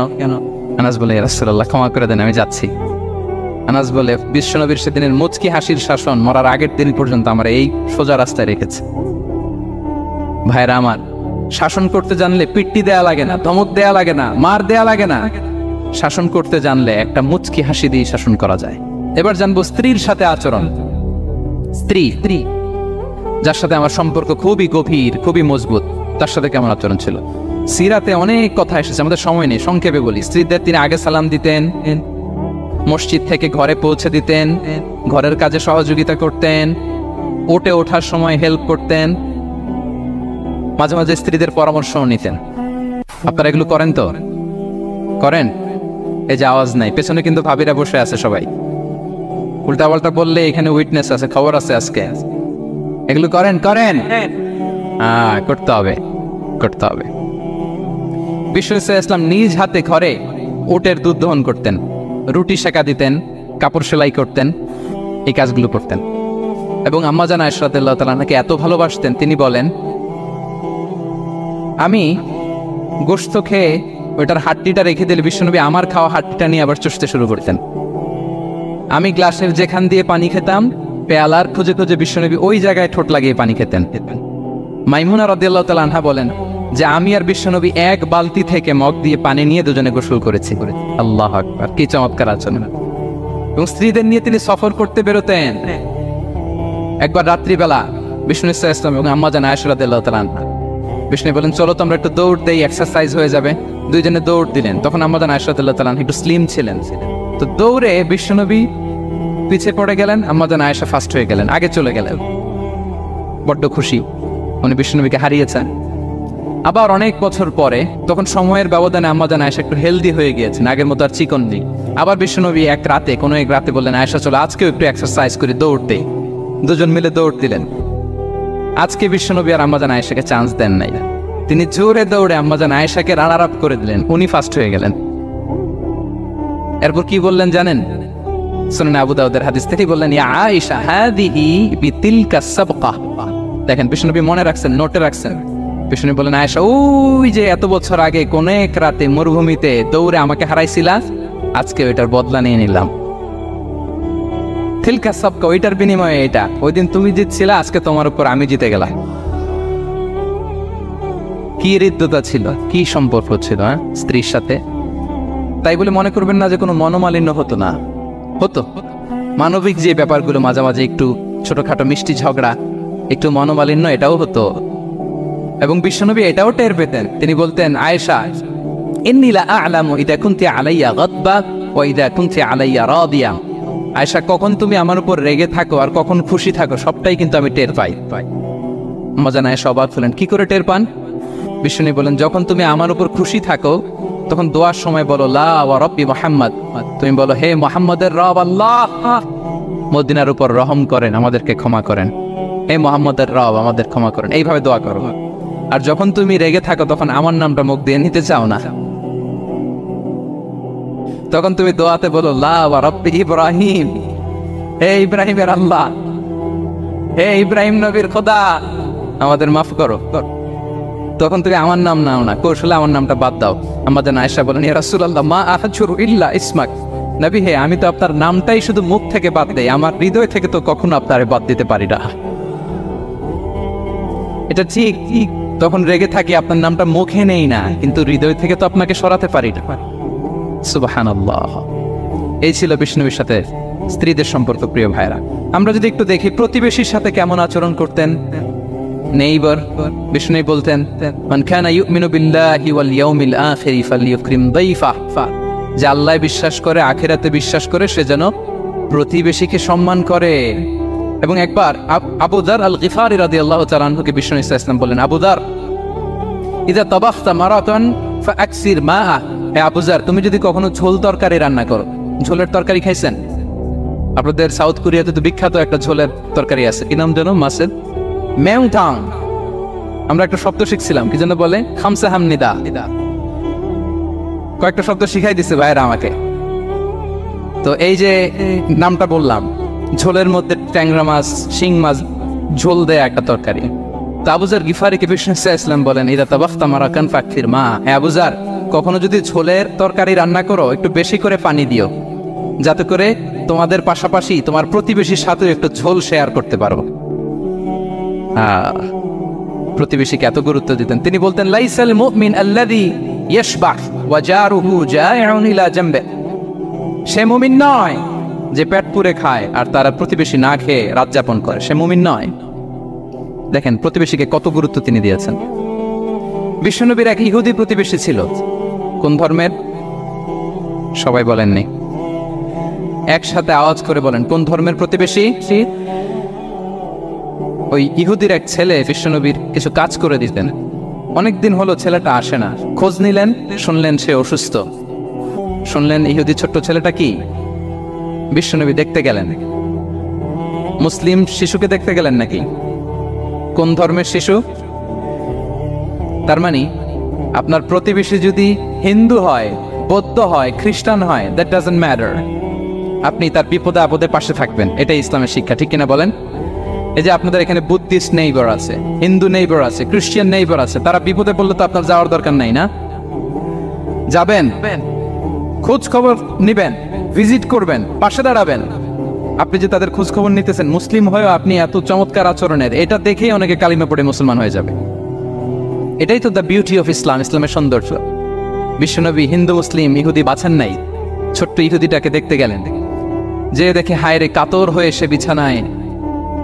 আনাস বলে ইয়া রাসূলুল্লাহ ক্ষমা করে দেন, আমি যাচ্ছি। আনাস বলে বিশ্বনবীর সেদিনের মুচকি হাসির শাসন মরার আগের দিন পর্যন্ত আমার এই সোজা রাস্তায় রেখেছে। ভাইরা আমার, শাসন করতে জানলে পিট্টি দেয়া লাগে না, ধমক দেয়া লাগে না, মার দেয়া লাগে না। শাসন করতে জানলে একটা মুচকি হাসি দিয়ে শাসন করা যায়। এবার জানবো স্ত্রীর সাথে আচরণ। স্ত্রী যার সাথে আমার সম্পর্ক খুবই গভীর, খুবই মজবুত, তার সাথে কেমন আচরণ ছিল? সিরাতে অনেক কথা এসেছে, আমাদের সময় নেই, সংক্ষেপে বলি। স্ত্রীদের তিনি আগে সালাম দিতেন, মসজিদ থেকে ঘরে পৌঁছে দিতেন, ঘরের কাজে সহযোগিতা করতেন, ওঠে ওঠার সময় হেল্প করতেন, মাঝে মাঝে স্ত্রীদের পরামর্শ নিতেন। আপনারা এগুলো করেন তো? করেন? এই যে আওয়াজ নাই, পেছনে কিন্তু ভাবিরা বসে আছে সবাই। উল্টা পাল্টা বললে এখানে উইটনেস আছে, খবর আছে আজকে। এগুলো করেন? করতে হবে। বিষ্ণু সাল্লাল্লাহু আলাইহি ওয়াসাল্লাম নিজ হাতে ঘরে উটের দুধ দহন করতেন, রুটি সেকা দিতেন, কাপড় সেলাই করতেন, এই কাজগুলো করতেন। এবং আম্মা জান আয়েশা রাদিয়াল্লাহু তাআলা আনহাকে এত ভালোবাসতেন, তিনি বলেন আমি গোশত খেয়ে ওইটার হাড্ডিটা রেখে দিলে বিশ্বনবী আমার খাওয়া হাড্ডিটা নিয়ে আবার চষতে শুরু করতেন। আমি গ্লাসের যেখান দিয়ে পানি খেতাম, পেয়ালার খুঁজে খুঁজে বিশ্বনবী ওই জায়গায় ঠোঁট লাগিয়ে পানি খেতেন। মাইমুনা রাদিয়াল্লাহু তাআলা আনহা বলেন যে আমি আর বিশ্বনবী এক বালতি থেকে মগ দিয়ে পানি নিয়ে দুজনে গোসল করেছি। আল্লাহু আকবার, কি চমৎকার আচরণ! এবং স্ত্রীদের নিয়ে তিনি সফর করতে বেরোতেন। একবার রাত্রিবেলা বিষ্ণু সাল্লাল্লাহু আলাইহি ওয়াসাল্লাম এবং আম্মা জান আয়েশা রাদিয়াল্লাহু তাআলা আনহা বিষ্ণু বলেন চলো তো আমরা একটু দৌড় দেই, এক্সারসাইজ হয়ে যাবে। দুইজনে দৌড় দিলেন। তখন আম্মা জান আয়েশা রাদিয়াল্লাহু তাআলা একটু স্লিম ছিলেন, তো দৌড়ে বিশ্বনবী পিছিয়ে পড়ে গেলেন, আম্মা জান আয়েশা ফার্স্ট হয়ে গেলেন, আগে চলে গেলেন। বড্ড খুশি, উনি বিশ্বনবীকে হারিয়েছেন। আবার অনেক বছর পরে, তখন সময়ের ব্যবধানে আম্মা জান আয়েশা একটু হেলদি হয়ে গিয়েছেন, আগের মতো আর চিকন নেই। আবার বিশ্বনবী কোনো এক রাতে বললেন, আয়েশা চলো আজকেও একটু এক্সারসাইজ করে দৌড়তে। দুজন মিলে দৌড় দিলেন। আজকে বিশ্বনবী আর আম্মা জান আয়েশাকে চান্স দেন নাই, তিনি জোরে দৌড়ে আম্মা জান আয়েশাকে রানার আপ করে দিলেন, উনি ফার্স্ট হয়ে গেলেন। এরপর কি বললেন জানেন? সুনানে আবু দাউদের হাদিস থেকে বললেন, ইয়া আয়েশা হাদিহি বিতিলকা সাবকা। দেখেন বিশ্বনবী মনে রাখছেন, নোটে রাখছেন। বিষ্ণু বলেন, আয়েশা ওই যে এত বছর আগে কোন এক রাতে মরুভূমিতে দৌড়ে আমাকে হারাইছিলা, আজকে ওইটার বদলা নিয়ে নিলাম। তিলকা সাবকা, ওইটার বিনিময়ে এটা। ওই দিন তুমি জিতছিলা, আজকে তোমার উপর আমি জিতে গেলাম। কি হৃদ্যতা ছিল, কি সম্পর্ক ছিল স্ত্রীর সাথে। তাই বলে মনে করবেন না যে কোনো মনোমালিন্য হতো না, হতো। মানবিক যে ব্যাপারগুলো, মাঝে মাঝে একটু ছোটখাটো মিষ্টি ঝগড়া, একটু মনোমালিন্য, এটাও হতো। এবং বিশ্বনবী এটাও টের পেতেন। তিনি বলতেন, আয়েশা ইন্নী লা আ'লামু ইযা কুনতি আলাইয়া গাদবা ওয়া ইযা কুনতি আলাইয়া রাদিয়া। আয়েশা, কখন তুমি আমার উপর রেগে থাকো আর কখন খুশি থাকো, সবটাই কিন্তু আমি টের পাই। আম্মা জান আয়েশা অবাক হলেন, কি করে টের পান? বিশ্বনবী বলেন, যখন তুমি আমার উপর খুশি থাকো তখন দোয়ার সময় বলো লা ওয়া রাব্বি মুহাম্মদ, তুমি বলো হে মুহাম্মদের রব আল্লাহ, মদিনার উপর রহম করেন, আমাদেরকে ক্ষমা করেন। হে মুহাম্মদের রব, আমাদের ক্ষমা করেন, এইভাবে দোয়া করো। আর যখন তুমি রেগে থাকো তখন আমার নামটা মুখ দিয়ে নিতে চাও না, তখন তুমি দোয়াতে বলো লা ওয়া রাব্বি ইব্রাহিম, হে ইব্রাহিমের আল্লাহ, হে ইব্রাহিম নবীর খোদা, আমাদের মাফ করো। তখন তুমি আমার নাম নাও না, কৌশলে আমার নামটা বাদ দাও। আমাদের আয়েশা বলেন, ইয়া রাসূলুল্লাহ মা আহজুরু ইল্লা ইসমাক। নবী হে, আমি তো আপনার নামটাই শুধু মুখ থেকে বাদ দেই, আমার হৃদয় থেকে তো কখনো আপনারে বাদ দিতে পারি না। এটা ঠিক, তখন রেগে থাকি, আপনার নামটা মুখে নেই না, কিন্তু হৃদয় থেকে তো আপনাকে সরাতে পারি না। সুবহানাল্লাহ। এই ছিল বিষ্ণুর সাথে স্ত্রীদের সম্পর্ক। প্রিয় ভাইরা, আমরা যদি একটু দেখি প্রতিবেশীর সাথে কেমন আচরণ করতেন। নেইবার, বিষ্ণু বলতেন, মান কানা ইউমিনু বিল্লাহি ওয়াল ইয়াউমিল আখিরি ফালইউকরিম দাইফা। যে আল্লাহ বিশ্বাস করে, আখিরাতে বিশ্বাস করে, সে যেন প্রতিবেশীকে সম্মান করে। এবং একবার আবু যার আল গিফারি রাদিয়াল্লাহু তাআলা আনহুকে বিষ্ণু ইসলাম বললেন, আবু যার ইযা তাবাখতা মারাতান ফাআকসির মাআ। হে আবু যার, তুমি যদি কখনো ঝোল তরকারি রান্না করো, ঝোলের তরকারি খাইছেন? আপনাদের সাউথ কোরিয়াতে তো বিখ্যাত একটা ঝোলের তরকারি আছে, কি নাম জানো? মাসের মেংটাং। আমরা একটা শব্দ শিখছিলাম, কি যেন বলে? খামসা হামনিদা। কয়েকটা শব্দ শিখাই দিছে ভাইরা আমাকে। তো এই যে নামটা বললাম, ঝোলের মধ্যে ট্যাংরা মাছ, শিং মাছ ঝোল দেয়া একটা তরকারি। তো আবু যার গিফারিকে বিষ্ণু ইসলাম বলেন, ইদা তাবাখতা মারাকান ফাকফির মা। হে আবু যার, কখনো যদি ঝোলের তরকারি রান্না করো, একটু বেশি করে পানি দিও, যাতে করে তোমাদের পাশাপাশি তোমার প্রতিবেশীর সাথে একটু ঝোল শেয়ার করতে পারো। প্রতিবেশীকে এত গুরুত্ব দিতেন। তিনি বলতেন, লাইসাল মুমিন আল্লাযী ইয়াশবাহ ওয়া জারুহু জাইউন ইলা জামবে। সে মুমিন নয় যে পেট পুরে খায় আর তার প্রতিবেশী না খেয়ে রাত যাপন করে, সে মুমিন নয়। দেখেন প্রতিবেশীকে কত গুরুত্ব তিনি দিয়েছেন। বিশ্বনবীর এক ইহুদি প্রতিবেশী ছিল। কোন ধর্মের? সবাই বলেননি, একসাথে আওয়াজ করে বলেন, কোন ধর্মের প্রতিবেশী? ওই ইহুদির এক ছেলে বিশ্বনবীর কিছু কাজ করে দিতেন। অনেকদিন হলো ছেলেটা আসে না। খোঁজ নিলেন, শুনলেন সে অসুস্থ। শুনলেন ইহুদি ছোট্ট ছেলেটা কি? বিশ্বনবী দেখতে গেলেন। মুসলিম শিশুকে দেখতে গেলেন নাকি? কোন ধর্মের শিশু? তার মানে আপনার প্রতিবেশী যদি হিন্দু হয়, বৌদ্ধ হয়, খ্রিস্টান হয়, দ্যাট ডাজন্ট ম্যাটার, আপনি তার বিপদে আপদে পাশে থাকবেন। এটাই ইসলামের শিক্ষা, ঠিক কিনা বলেন? এই যে আপনাদের এখানে বুদ্ধিস্ট নেইবার আছে, হিন্দু নেইবার আছে, খ্রিস্টান নেইবার আছে, তারা বিপদে পড়লে তো আপনার যাওয়ার দরকার নাই না? যাবেন, খোঁজ খবর নিবেন, ভিজিট করবেন, পাশে দাঁড়াবেন। আপনি যে তাদের খোঁজ খবর নিতেছেন, মুসলিম হয়েও আপনি এত চমৎকার আচরণের, এটা দেখেই অনেকে কালিমা পড়ে মুসলমান হয়ে যাবে। এটাই তো দ্য বিউটি অফ ইসলাম, ইসলামের সৌন্দর্য। বিশ্বনবী হিন্দু মুসলিম ইহুদি বাছেন নাই, ছোট্ট ইহুদিটাকে দেখতে গেলেন। যে দেখে হায়রে কাতর হয়ে সে বিছানায়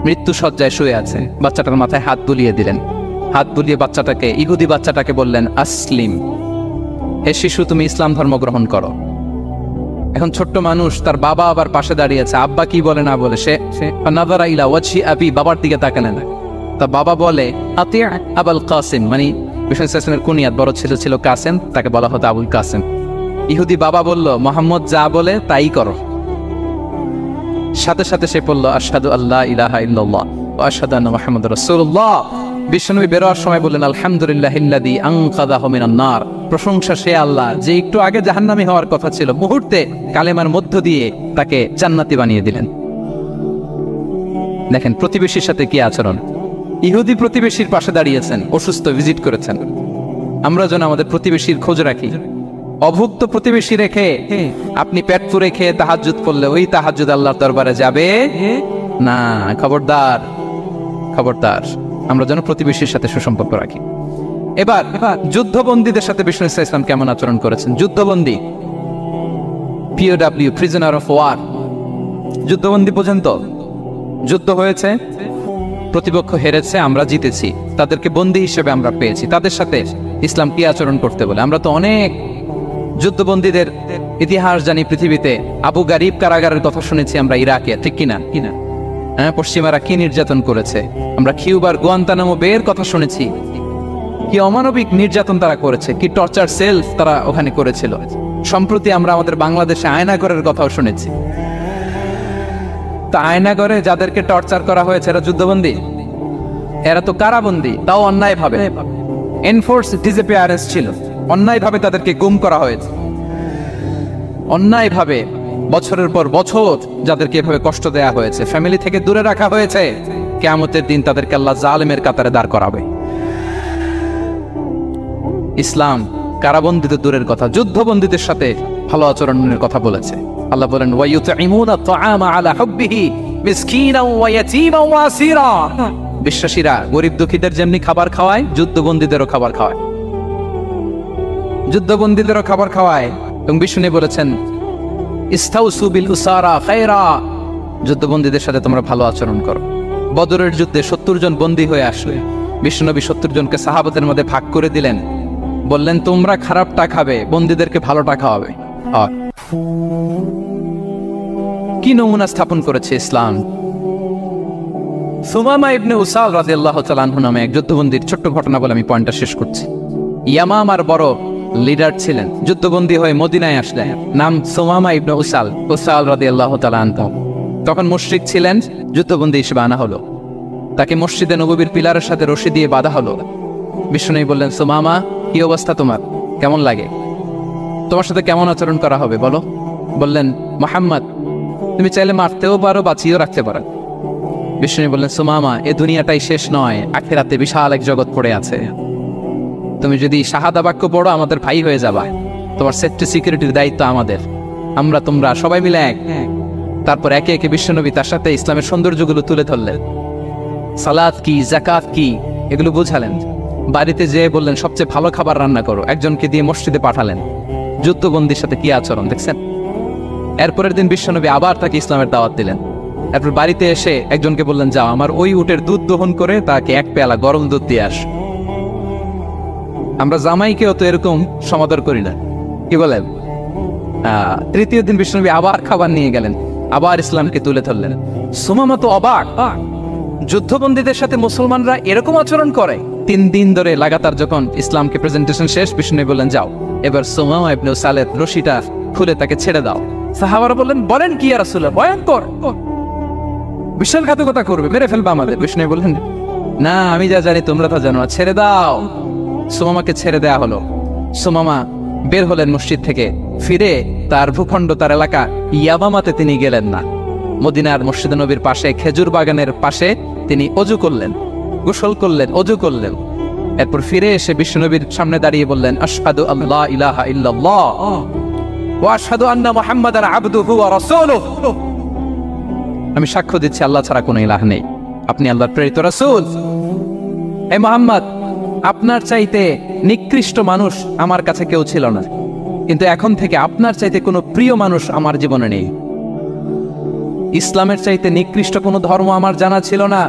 মৃত্যু শয্যায় শুয়ে আছে, বাচ্চাটার মাথায় হাত বুলিয়ে দিলেন। হাত বুলিয়ে বাচ্চাটাকে, ইহুদি বাচ্চাটাকে বললেন, আসলিম, হে শিশু তুমি ইসলাম ধর্ম গ্রহণ করো। এখন ছোট্ট মানুষ, তার বাবা আবার পাশে দাঁড়িয়ে আছে, আব্বা কি বলে না বলে সে নাযারা ইলা ওয়াজহি আবি, বাবার দিকে তাকালেন। তা বাবা বলে আতি আবুল কাসিম, মানে বিষ্ণু ইসলামের কুনিয়াত, বড় ছেলে ছিল কাসেম, তাকে বলা হতো আবুল কাসেম। ইহুদি বাবা বলল, মুহাম্মদ যা বলে তাই করো। সাথে সাথে সে বলল, আশহাদু আল্লা ইলাহা ইল্লাল্লাহ ওয়া আশহাদু আন্না মুহাম্মাদুর রাসূলুল্লাহ। বিশ্বনবী বেরোয়ার সময় বললেন, আলহামদুলিল্লাহিল্লাযী আনকাযাহু মিনান নার, প্রশংসা সে আল্লাহ যে একটু আগে জাহান্নামী হওয়ার কথা ছিল, মুহূর্তে কালেমার মধ্য দিয়ে তাকে জান্নাতি বানিয়ে দিলেন। দেখেন প্রতিবেশীর সাথে কি আচরণ। ইহুদি প্রতিবেশীর পাশে দাঁড়িয়েছেন, অসুস্থ, ভিজিট করেছেন। আমরা যেন আমাদের প্রতিবেশীর খোঁজ রাখি। অভুক্ত প্রতিবেশী রেখে আপনি পেট পুরে খেয়ে তাহাজ্জুদ পড়লে ওই তাহাজ্জুদ আল্লাহর দরবারে যাবে না। খবরদার, খবরদার, আমরা যেন প্রতিবেশীর সাথে সুসম্পর্ক রাখি। এবার যুদ্ধবন্দীদের সাথে বিষ্ণু ইসলাম কেমন আচরণ করেছেন। যুদ্ধবন্দী, POW, প্রিজনার অফ ওয়ার, যুদ্ধবন্দী পর্যন্ত যুদ্ধ হয়েছে, প্রতিপক্ষ হেরেছে, আমরা জিতেছি, তাদেরকে বন্দী হিসেবে আমরা পেয়েছি, তাদের সাথে ইসলাম কি আচরণ করতে বলে। আমরা তো অনেক যুদ্ধবন্দীদের ইতিহাস জানি পৃথিবীতে। আবু গারিব কারাগারের কথা শুনেছি আমরা ইরাকে, ঠিক কিনা? হ্যাঁ, পশ্চিমারা কি নির্যাতন করেছে। আমরা কিউবার গুয়ান্তানামো বের কথা শুনেছি, কি অমানবিক নির্যাতন তারা করেছে, কি টর্চার সেল তারা ওখানে করেছিল। সম্প্রতি আমরা আমাদের বাংলাদেশে আয়নাগরের কথাও শুনেছি। তা আয়নাগরে যাদেরকে টর্চার করা হয়েছে এরা যুদ্ধবন্দী? এরা তো কারাবন্দী, তাও অন্যায় ভাবে। এনফোর্স ডিসঅ্যাপিয়ারেন্স ছিল, অন্যায় ভাবে তাদেরকে গুম করা হয়েছে। অন্যায় ভাবে বছরের পর বছর যাদেরকে এভাবে কষ্ট দেয়া হয়েছে, ফ্যামিলি থেকে দূরে রাখা হয়েছে, কিয়ামতের দিন তাদেরকে আল্লাহ জালেমের কাতারে দাঁড় করাবে। ইসলাম কারাবন্দীদের দূরের কথা, যুদ্ধবন্দীদের সাথে ভালো আচরণের কথা বলেছে। আল্লাহ বলেন, ওয়ায়ুতঈমুনা আত-তাআমা আলা হুব্বিহি মিসকিনাও ওয়া ইয়াতীমান ওয়া আসীরা। বিশ্বাসীরা গরিব দুঃখীদের যেমনি খাবার খাওয়ায়, যুদ্ধবন্দীদেরও খাবার খাওয়ায়, যুদ্ধবন্দীদেরও খাবার খাওয়ায়। এবং বিষ্ণু বলেছেন, ইস্তাউসু বিল উসারা খায়রা, যুদ্ধবন্দীদের সাথে তোমরা ভালো আচরণ করো। বদরের যুদ্ধে 70 জন বন্দী হয়ে আসলে বিশ্বনবী 70 জনকে সাহাবাদের মধ্যে ভাগ করে দিলেন, বললেন তোমরা খারাপটা খাবে, বন্দীদেরকে ভালোটা খাওয়াবে। কি নমুনা স্থাপন করেছে ইসলাম। সুমামা ইবনে উসাল রাদিয়াল্লাহু তাআলা আনহু নামে এক যুদ্ধবন্দীর ছোট্ট ঘটনা বলে আমি পয়েন্টটা শেষ করছি। ইয়ামামার বড় লিডার ছিলেন, যুদ্ধবন্দী হয়ে মদিনায় আসলেন, নাম সুমামা ইবনে উসাল রাদিয়াল্লাহু তাআলা আনহু। তখন মুশরিক ছিলেন, যুদ্ধবন্দী হিসেবে আনা হলো। তাকে মসজিদে নববীর পিলারের সাথে রশি দিয়ে বাঁধা হলো। বিষ্ণু বললেন, সুমামা কি অবস্থা তোমার, কেমন লাগে, তোমার সাথে কেমন আচরণ করা হবে বলো। বললেন, মুহাম্মদ তুমি চাইলে মারতেও পারো, বাঁচিয়েও রাখতে পারো। বিষ্ণু বললেন, সুমামা এ দুনিয়াটাই শেষ নয়, আখিরাতে বিশাল এক জগৎ পড়ে আছে। তুমি যদি শাহাদা বাক্য পড়ো আমাদের ভাই হয়ে যাবা, তোমার সেফটি সিকিউরিটির দায়িত্ব আমাদের, আমরা তোমরা সবাই মিলে এক। তারপর একে একে বিশ্বনবী তার সাথে ইসলামের সৌন্দর্যগুলো তুলে ধরলেন, সালাত কি, যাকাত কি, এগুলো বুঝালেন। বাড়িতে যেয়ে বললেন সবচেয়ে ভালো খাবার রান্না করো, একজনকে দিয়ে মসজিদে পাঠালেন। যুদ্ধবন্দীর সাথে কি আচরণ দেখছেন। এরপরের দিন বিশ্বনবী আবার তাকে ইসলামের দাওয়াত দিলেন। এরপর বাড়িতে এসে একজনকে বললেন, যাও আমার ওই উটের দুধ দহন করে তাকে এক পেয়ালা গরম দুধ দিয়ে আস। আমরা জামাইকেও তো এরকম সমাদর করি না, কি বলেন। তৃতীয় দিন বিশ্বনবী আবার খাবার নিয়ে গেলেন, আবার ইসলামকে তুলে ধরলেন। সুমামা তো অবাক, যুদ্ধবন্দীদের সাথে মুসলমানরা এরকম আচরণ করে। 3 দিন ধরে লাগাতার যখন ইসলামকে প্রেজেন্টেশন শেষ, বিষ্ণু বললেন, যাও এবার সুমামা ইবনে উসালের রশিটা খুলে তাকে ছেড়ে দাও। সাহাবারা বললেন, বলেন কি ইয়া রাসূলুল্লাহ, ভয়ঙ্কর, বিশ্বাসঘাতকতা করবে, মেরে ফেলবে আমাদের। বিষ্ণু বললেন, না আমি যা জানি তোমরা তা জানো না, ছেড়ে দাও। সুমামাকে ছেড়ে দেয়া হলো। সুমামা বের হলেন মসজিদ থেকে, ফিরে তার ভূখণ্ড, তার এলাকা ইয়ামামাতে তিনি গেলেন না। মদিনার মসজিদে নবীর পাশে খেজুর বাগানের পাশে তিনি অজু করলেন, গোসল করলেন, অজু করলেন। এরপর ফিরে এসে বিশ্বনবীর সামনে দাঁড়িয়ে বললেন, আশহাদু আল্লা ইলাহা ইল্লাল্লাহ ওয়া আশহাদু আন্না মুহাম্মাদান আবদুহু ওয়া রাসূলুহু। আমি সাক্ষ্য দিচ্ছি আল্লাহ ছাড়া কোনো ইলাহ নেই, আপনি আল্লাহর প্রেরিত রাসূল। হে মুহাম্মদ, আপনার চাইতে নিকৃষ্ট মানুষ আমার কাছে কেউ ছিল না, কিন্তু এখন থেকে আপনার চাইতে কোনো প্রিয় মানুষ আমার জীবনে নেই। ইসলামের চাইতে নিকৃষ্ট কোনো ধর্ম আমার জানা ছিল না,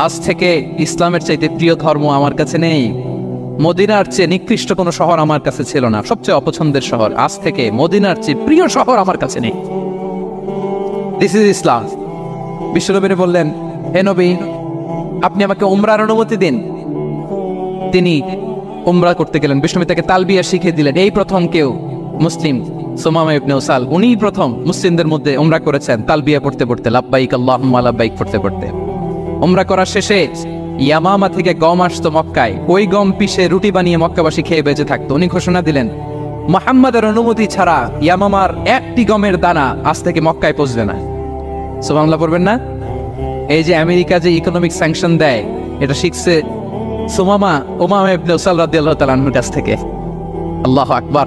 আজ থেকে ইসলামের চাইতে প্রিয় ধর্ম আমার কাছে নেই, মদিনার চেয়ে নিকৃষ্ট কোনো শহর আমার কাছে ছিল না, সবচেয়ে অপছন্দের শহর, আজ থেকে মদিনার চেয়ে প্রিয় শহর আমার কাছে নেই। দিস ইজ ইসলাম। বিশ্বনবী বললেন, হে নবী, আপনি আমাকে উমরার অনুমতি দিন। তিনি উমরা করতে গেলেন। বিশ্বনবী তাকে তালবিয়া শিখিয়ে দিলেন। এই প্রথম কেউ মুসলিম সুমামা ইবনে উসাল, উনিই প্রথম মুসলিমদের মধ্যে উমরা করেছেন তালবিয়া পড়তে পড়তে, লাব্বাইক আল্লাহুম্মা লাব্বাইক পড়তে পড়তে। উমরা করার শেষে ইয়ামামা থেকে গম আসতো মক্কায়, ওই গম পিষে রুটি বানিয়ে মক্কাবাসী খেয়ে বেঁচে থাকতো। উনি ঘোষণা দিলেন, মুহাম্মাদের অনুমতি ছাড়া ইয়ামামার একটি গমের দানা আজ থেকে মক্কায় পৌঁছবে না। সুবহানাল্লাহ পড়বেন না? এই যে আমেরিকা যে ইকোনমিক স্যাংশন দেয়, এটা শিখছে সুমামা ইবনে উসাল রাদিয়াল্লাহু তাআলা আনহুর কাছ থেকে। আল্লাহু আকবার।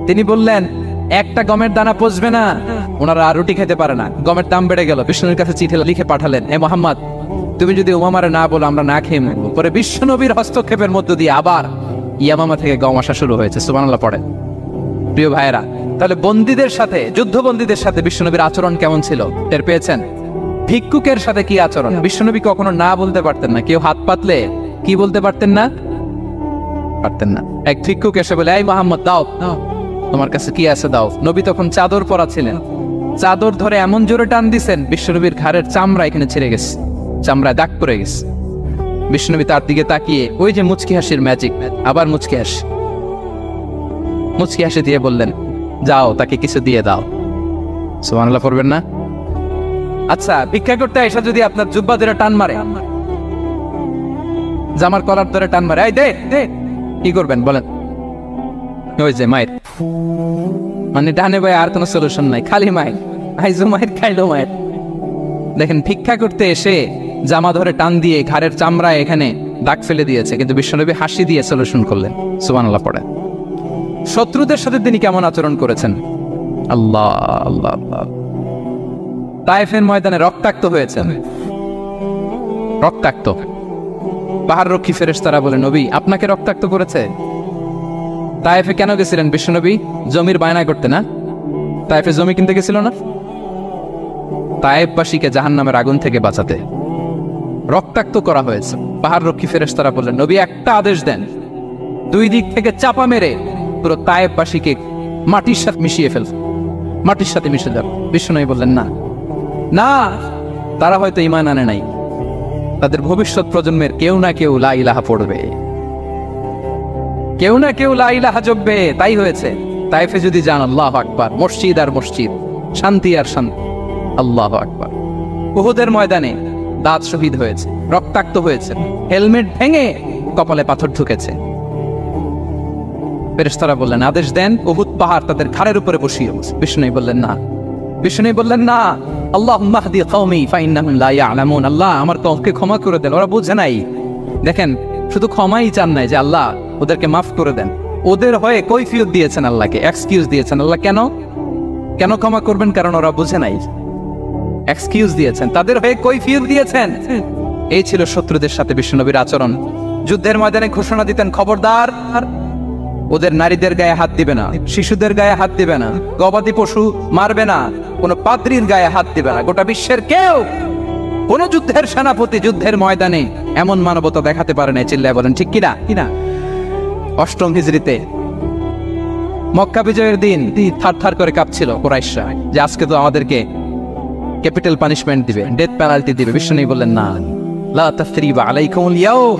তিনি বললেন, একটা গমের দানা পচবে না, ওনারা আর রুটি খেতে পারে না। গমের দাম বেড়ে গেল। বিশ্বনবীর কাছে চিঠি লিখে পাঠালেন, হে মুহাম্মদ, তুমি যদি উমামারে না বলো আমরা না খেয়ে মরব। পরে বিশ্বনবীর হস্তক্ষেপের মধ্য দিয়ে আবার ইয়ামামা থেকে গম আসা শুরু হয়েছে। সুবহানাল্লাহ পড়ে। প্রিয় ভাইয়েরা, তাহলে বন্দীদের সাথে, যুদ্ধবন্দীদের সাথে বিশ্বনবীর আচরণ কেমন ছিল টের পেয়েছেন? ভিক্ষুকের সাথে কি আচরণ? বিশ্বনবী কখনো না বলতে পারতেন না। কেউ হাত পাতলে কি বলতে পারতেন না? পারতেন না। এক ভিক্ষুক এসে বলে, এই মুহাম্মদ, দাও, তোমার কাছে কি আছে দাও। নবী তখন চাদর পরা ছিলেন। চাদর ধরে এমন জোরে টান দিছেন, বিশ্বনবীর ঘাড়ের চামড়া এখানে ছিঁড়ে গেছে, চামড়ায় দাগ পড়ে গেছে। বিশ্বনবী তার দিকে তাকিয়ে, ওই যে মুচকি হাসির ম্যাজিক, আবার মুচকি হাসি দিয়ে বললেন, যাও তাকে কিছু দিয়ে দাও। সুবহানাল্লাহ পড়বেন না? আচ্ছা, ভিক্ষা করতে এসে যদি আপনার জুব্বা ধরে টান মারে, জামার কলার ধরে টান মারে, এই দে দে, কি করবেন বলেন? ওই যে মায়ের, মানে ডানে ভাই আর কোনো সলিউশন নাই, খালি মায়ের, আইজো মায়ের খাইলো মায়ের। দেখেন, ভিক্ষা করতে এসে জামা ধরে টান দিয়ে ঘাড়ের চামড়ায় এখানে দাগ ফেলে দিয়েছে, কিন্তু বিশ্বনবী হাসি দিয়ে সলিউশন করলেন। সুবহানাল্লাহ পড়ে। শত্রুদের সাথে তিনি কেমন আচরণ করেছেন? আল্লাহ আল্লাহ আল্লাহ। তায়েফের ময়দানে রক্তাক্ত হয়েছেন, রক্তাক্ত। পাহাড় রক্ষী ফেরেশতারা বলে, নবী আপনাকে রক্তাক্ত করেছে? তায়েফে কেন গেছিলেন বিশ্বনবী? জমির বায়না করতে না? তায়েফে জমি কিনতে গেছিল না? তায়েফবাসীকে জাহান্নামের আগুন থেকে বাঁচাতে রক্তাক্ত করা হয়েছে। পাহাড় রক্ষী ফেরেশতারা বললেন, নবী একটা আদেশ দেন, দুই দিক থেকে চাপা মেরে পুরো তায়েফবাসীকে মাটির সাথে মিশিয়ে ফেল, মাটির সাথে মিশে যাবে। বিশ্বনবী বললেন, না না, তারা হয়তো ঈমান আনে নাই, তাদের ভবিষ্যৎ প্রজন্মের কেউ না কেউ লা ইলাহা পড়বে, কেউ না কেউ লা ইলাহা জপবে। তাই হয়েছে। তাইফে যদি যান, আল্লাহু আকবার, মসজিদ আর মসজিদ, শান্তি আর শান্তি। আল্লাহু আকবার। উহুদের ময়দানে দাঁত শহীদ হয়েছে, রক্তাক্ত হয়েছে, হেলমেট ভেঙে কপালে পাথর ঢুকেছে। ফেরেশতারা বললেন, আদেশ দেন উহুদ পাহাড় তাদের ঘাড়ের উপরে বসিয়ে। বিষ্ণু বললেন, না। বিষ্ণু বললেন, না, আল্লাহুম্মা হদি কওমি ফাইন্নাহুম লা ইয়ালামুন। আল্লাহ আমার কওমকে ক্ষমা করে দেন, ওরা বুঝে নাই। দেখেন, শুধু ক্ষমাই চান নাই যে আল্লাহ ওদেরকে মাফ করে দেন, ওদের হয়ে কৈফিয়ত দিয়েছেন আল্লাহকে, এক্সকিউজ দিয়েছেন। আল্লাহ কেন কেন ক্ষমা করবেন? কারণ ওরা বুঝে নাই। এক্সকিউজ দিয়েছেন, তাদের হয়ে কৈফিয়ত দিয়েছেন। এই ছিল শত্রুদের সাথে বিশ্বনবীর আচরণ। যুদ্ধের ময়দানে ঘোষণা দিতেন, খবরদার ওদের নারীদের গায়ে হাত দিবে না, শিশুদের গায়ে হাত দিবে না, গবাদি পশু মারবে না, কোন পাদ্রীর গায়ে হাত দিবে না। গোটা বিশ্বের কেউ, কোন যুদ্ধের সেনাপতি যুদ্ধের ময়দানে এমন মানবতা দেখাতে পারে না। চিল্লায় বলেন ঠিক কিনা? কিনা? অষ্টম হিজরিতে মক্কা বিজয়ের দিন থার করে কাঁপছিল কুরাইশরা যে আজকে তো আমাদেরকে ক্যাপিটাল পানিশমেন্ট দিবে, ডেথ পেনাল্টি দিবে। বিশ্বনবী বললেন, না, লা তাসরিবা আলাইকুমুল ইয়াউম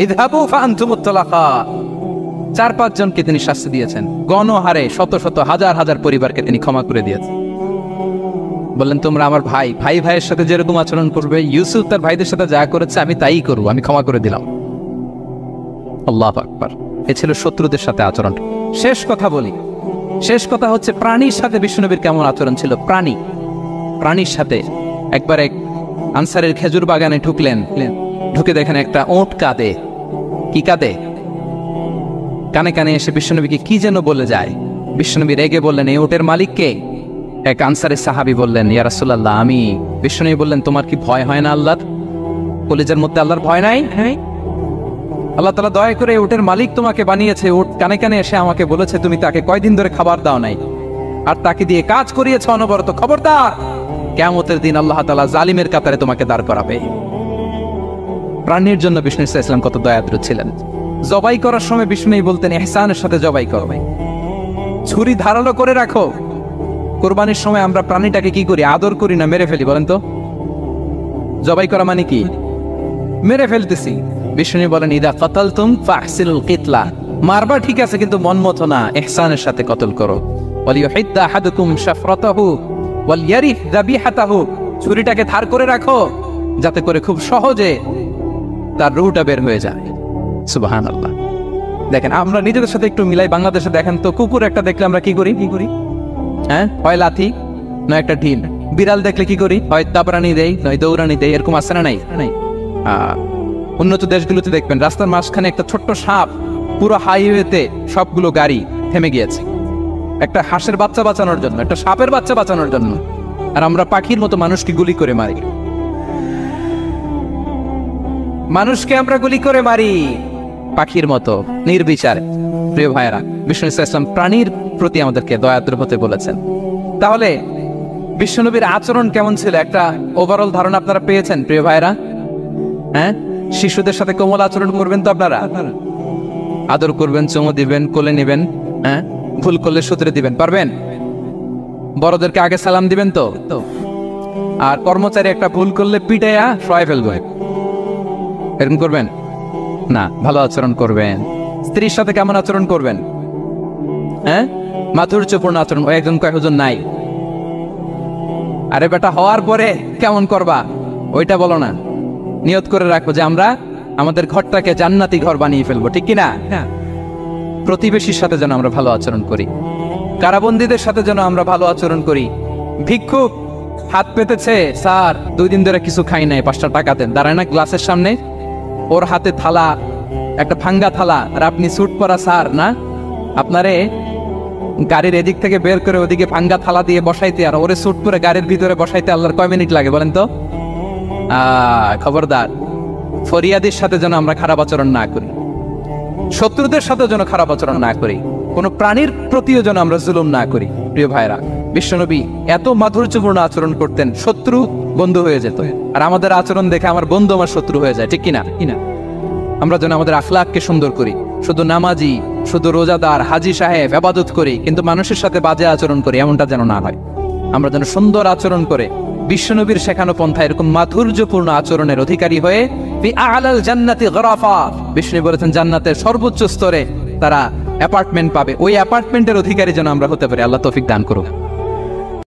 ইযহাবু ফাআনতুমুত তালাকা। 4-5 জনকে তিনি শাস্তি দিয়েছেন, গণহারে শত শত হাজার হাজার পরিবারকে তিনি ক্ষমা করে দিয়েছেন। বললেন, তোমরা আমার ভাই, ভাইয়ের সাথে যেরকম আচরণ করবে, ইউসুফ তার ভাইদের সাথে যা করেছে আমি তাই করব, আমি ক্ষমা করে দিলাম। আল্লাহু আকবার। এ ছিল শত্রুদের সাথে আচরণ। শেষ কথা বলি, শেষ কথা হচ্ছে প্রাণীর সাথে বিশ্বনবীর কেমন আচরণ ছিল। প্রাণীর সাথে একবার এক আনসারের খেজুর বাগানে ঢুকলেন, ঢুকে দেখেন একটা ওট কাঁদে। কি কাঁদে? কানে কানে এসে বিশ্বনবীকে কি যেন বলে যায়। বিশ্বনবী রেগে বললেন, এই ওটের মালিক কে? এক আনসারের সাহাবী বললেন, ইয়া রাসূলুল্লাহ আমি। বিশ্বনবী বললেন, তোমার কি ভয় হয় না আল্লাহর? কলিজার মধ্যে আল্লাহর ভয় নাই? হ্যাঁ, আল্লাহ তাআলা দয়া করে ওটের মালিক তোমাকে বানিয়েছে। ওট কানে কানে এসে আমাকে বলেছে তুমি তাকে কয়দিন ধরে খাবার দাও নাই, আর তাকে দিয়ে কাজ করিয়েছে অনবরত। খবরদার, কিয়ামতের দিন আল্লাহ তাআলা জালিমের কাতারে তোমাকে দাঁড় করাবে। প্রাণীর জন্য বিষ্ণু ইসলাম কত দয়াদ্র ছিলেন। জবাই করার সময় বিষ্ণু বলতেন ইহসানের সাথে জবাই করো, ছুরি ধারালো করে রাখো। কোরবানির সময় আমরা প্রাণীটাকে কি করি? আদর করি না মেরে ফেলি? বলেন তো, জবাই করা মানে কি? মেরে ফেলতেছি। বিষ্ণু বলেন ইদা কাতালতুম ফাহসিনুল কিতলা, মারবা ঠিক আছে কিন্তু মন মতো না, ইহসানের সাথে কতল করো। ওয়ালিয়ুহিদ্দা আহাদুকুম শাফরাতাহু ওয়ালইয়ারিহ যাবিহাতাহু, ছুরিটাকে ধার করে রাখো যাতে করে খুব সহজে তার রুহটা বের হয়ে যায়। সুবহানাল্লাহ। দেখেন আমরা নিজেদের সাথে একটু মিলাই। বাংলাদেশে দেখেন তো, কুকুর একটা দেখলে আমরা কি করি? হ্যাঁ, হয় লাথি নয় একটা ঢিল। বিড়াল দেখলে কি করি? হয় তাবরানি দেই নয় দৌড়ানি দেই। এরকম আছে না নাই? উন্নত দেশগুলোতে দেখবেন রাস্তার মাঝখানে একটা ছোট্ট সাপ, পুরো হাইওয়েতে সবগুলো গাড়ি থেমে গিয়েছে একটা হাঁসের বাচ্চা বাঁচানোর জন্য, একটা সাপের বাচ্চা বাঁচানোর জন্য। আর আমরা পাখির মতো মানুষকে গুলি করে মারি। মানুষকে আমরা গুলি করে মারি পাখির মতো নির্বিচারে। প্রিয় ভাইয়েরা, বিষ্ণু ইসলাম প্রাণীর প্রতি আমাদেরকে দয়াদ্র হতে বলেছেন। তাহলে বিশ্বনবীর আচরণ কেমন ছিল একটা ওভারঅল ধারণা আপনারা পেয়েছেন প্রিয় ভাইয়েরা? হ্যাঁ, শিশুদের সাথে কোমল আচরণ করবেন তো আপনারা? আদর করবেন, চুমু দিবেন, কোলে নেবেন, হ্যাঁ, ভুল করলে শুধরে দিবেন, পারবেন? বড়দেরকে আগে সালাম দিবেন তো? আর কর্মচারী একটা ভুল করলে পিটাইয়া শোয়াই ফেলবে, এরকম করবেন না? ভালো আচরণ করবেন। স্ত্রীর সাথে কেমন আচরণ করবেন? হ্যাঁ, মাধুর্যপূর্ণ আচরণ। ওই একজন কয়েকজন নাই, আরে বেটা হওয়ার পরে কেমন করবা ওইটা বলো না। নিয়ত করে রাখবো যে আমরা আমাদের ঘরটাকে জান্নাতি ঘর বানিয়ে ফেলবো, ঠিক কিনা? প্রতিবেশীর সাথে যেন আমরা ভালো আচরণ করি, কারাবন্দীদের সাথে যেন আমরা ভালো আচরণ করি। ভিক্ষুক হাত পেতেছে, স্যার 2 দিন ধরে কিছু খাই নাই, 5টা টাকা দেন। দাঁড়ায় না গ্লাসের সামনে, ওর হাতে থালা, একটা ভাঙ্গা থালা, আর আপনি স্যুট পরা স্যার না, আপনারে গাড়ির এদিক থেকে বের করে ওদিকে ভাঙ্গা থালা দিয়ে বসাইতে আর ওরে স্যুট পরে গাড়ির ভিতরে বসাইতে আল্লাহর কয় মিনিট লাগে বলেন তো? খবরদার, ফরিয়াদির সাথে যেন আমরা খারাপ আচরণ না করি, শত্রুদের সাথে যেন খারাপ আচরণ না করি, কোনো প্রাণীর প্রতিও যেন আমরা জুলুম না করি। প্রিয় ভাইরা, বিশ্বনবী এত মাধুর্যপূর্ণ আচরণ করতেন, শত্রু বন্ধু হয়ে যেত। আর আমাদের আচরণ দেখে আমার বন্ধু আমার শত্রু হয়ে যায়, ঠিক কিনা? আমরা যেন আমাদের আখলাককে সুন্দর করি। শুধু নামাজি, শুধু রোজাদার, হাজি সাহেব ইবাদত করি কিন্তু মানুষের সাথে বাজে আচরণ করি, এমনটা যেন না হয়। আমরা যেন সুন্দর আচরণ করে বিশ্বনবীর শেখানো পন্থা এরকম মাধুর্যপূর্ণ আচরণের অধিকারী হয়ে ফি আ'লাল জান্নাতি গরাফা, বিষ্ণু বলেছেন জান্নাতের সর্বোচ্চ স্তরে তারা অ্যাপার্টমেন্ট পাবে। ওই অ্যাপার্টমেন্টের অধিকারী যেন আমরা হতে পারি। আল্লাহ তৌফিক দান করুক।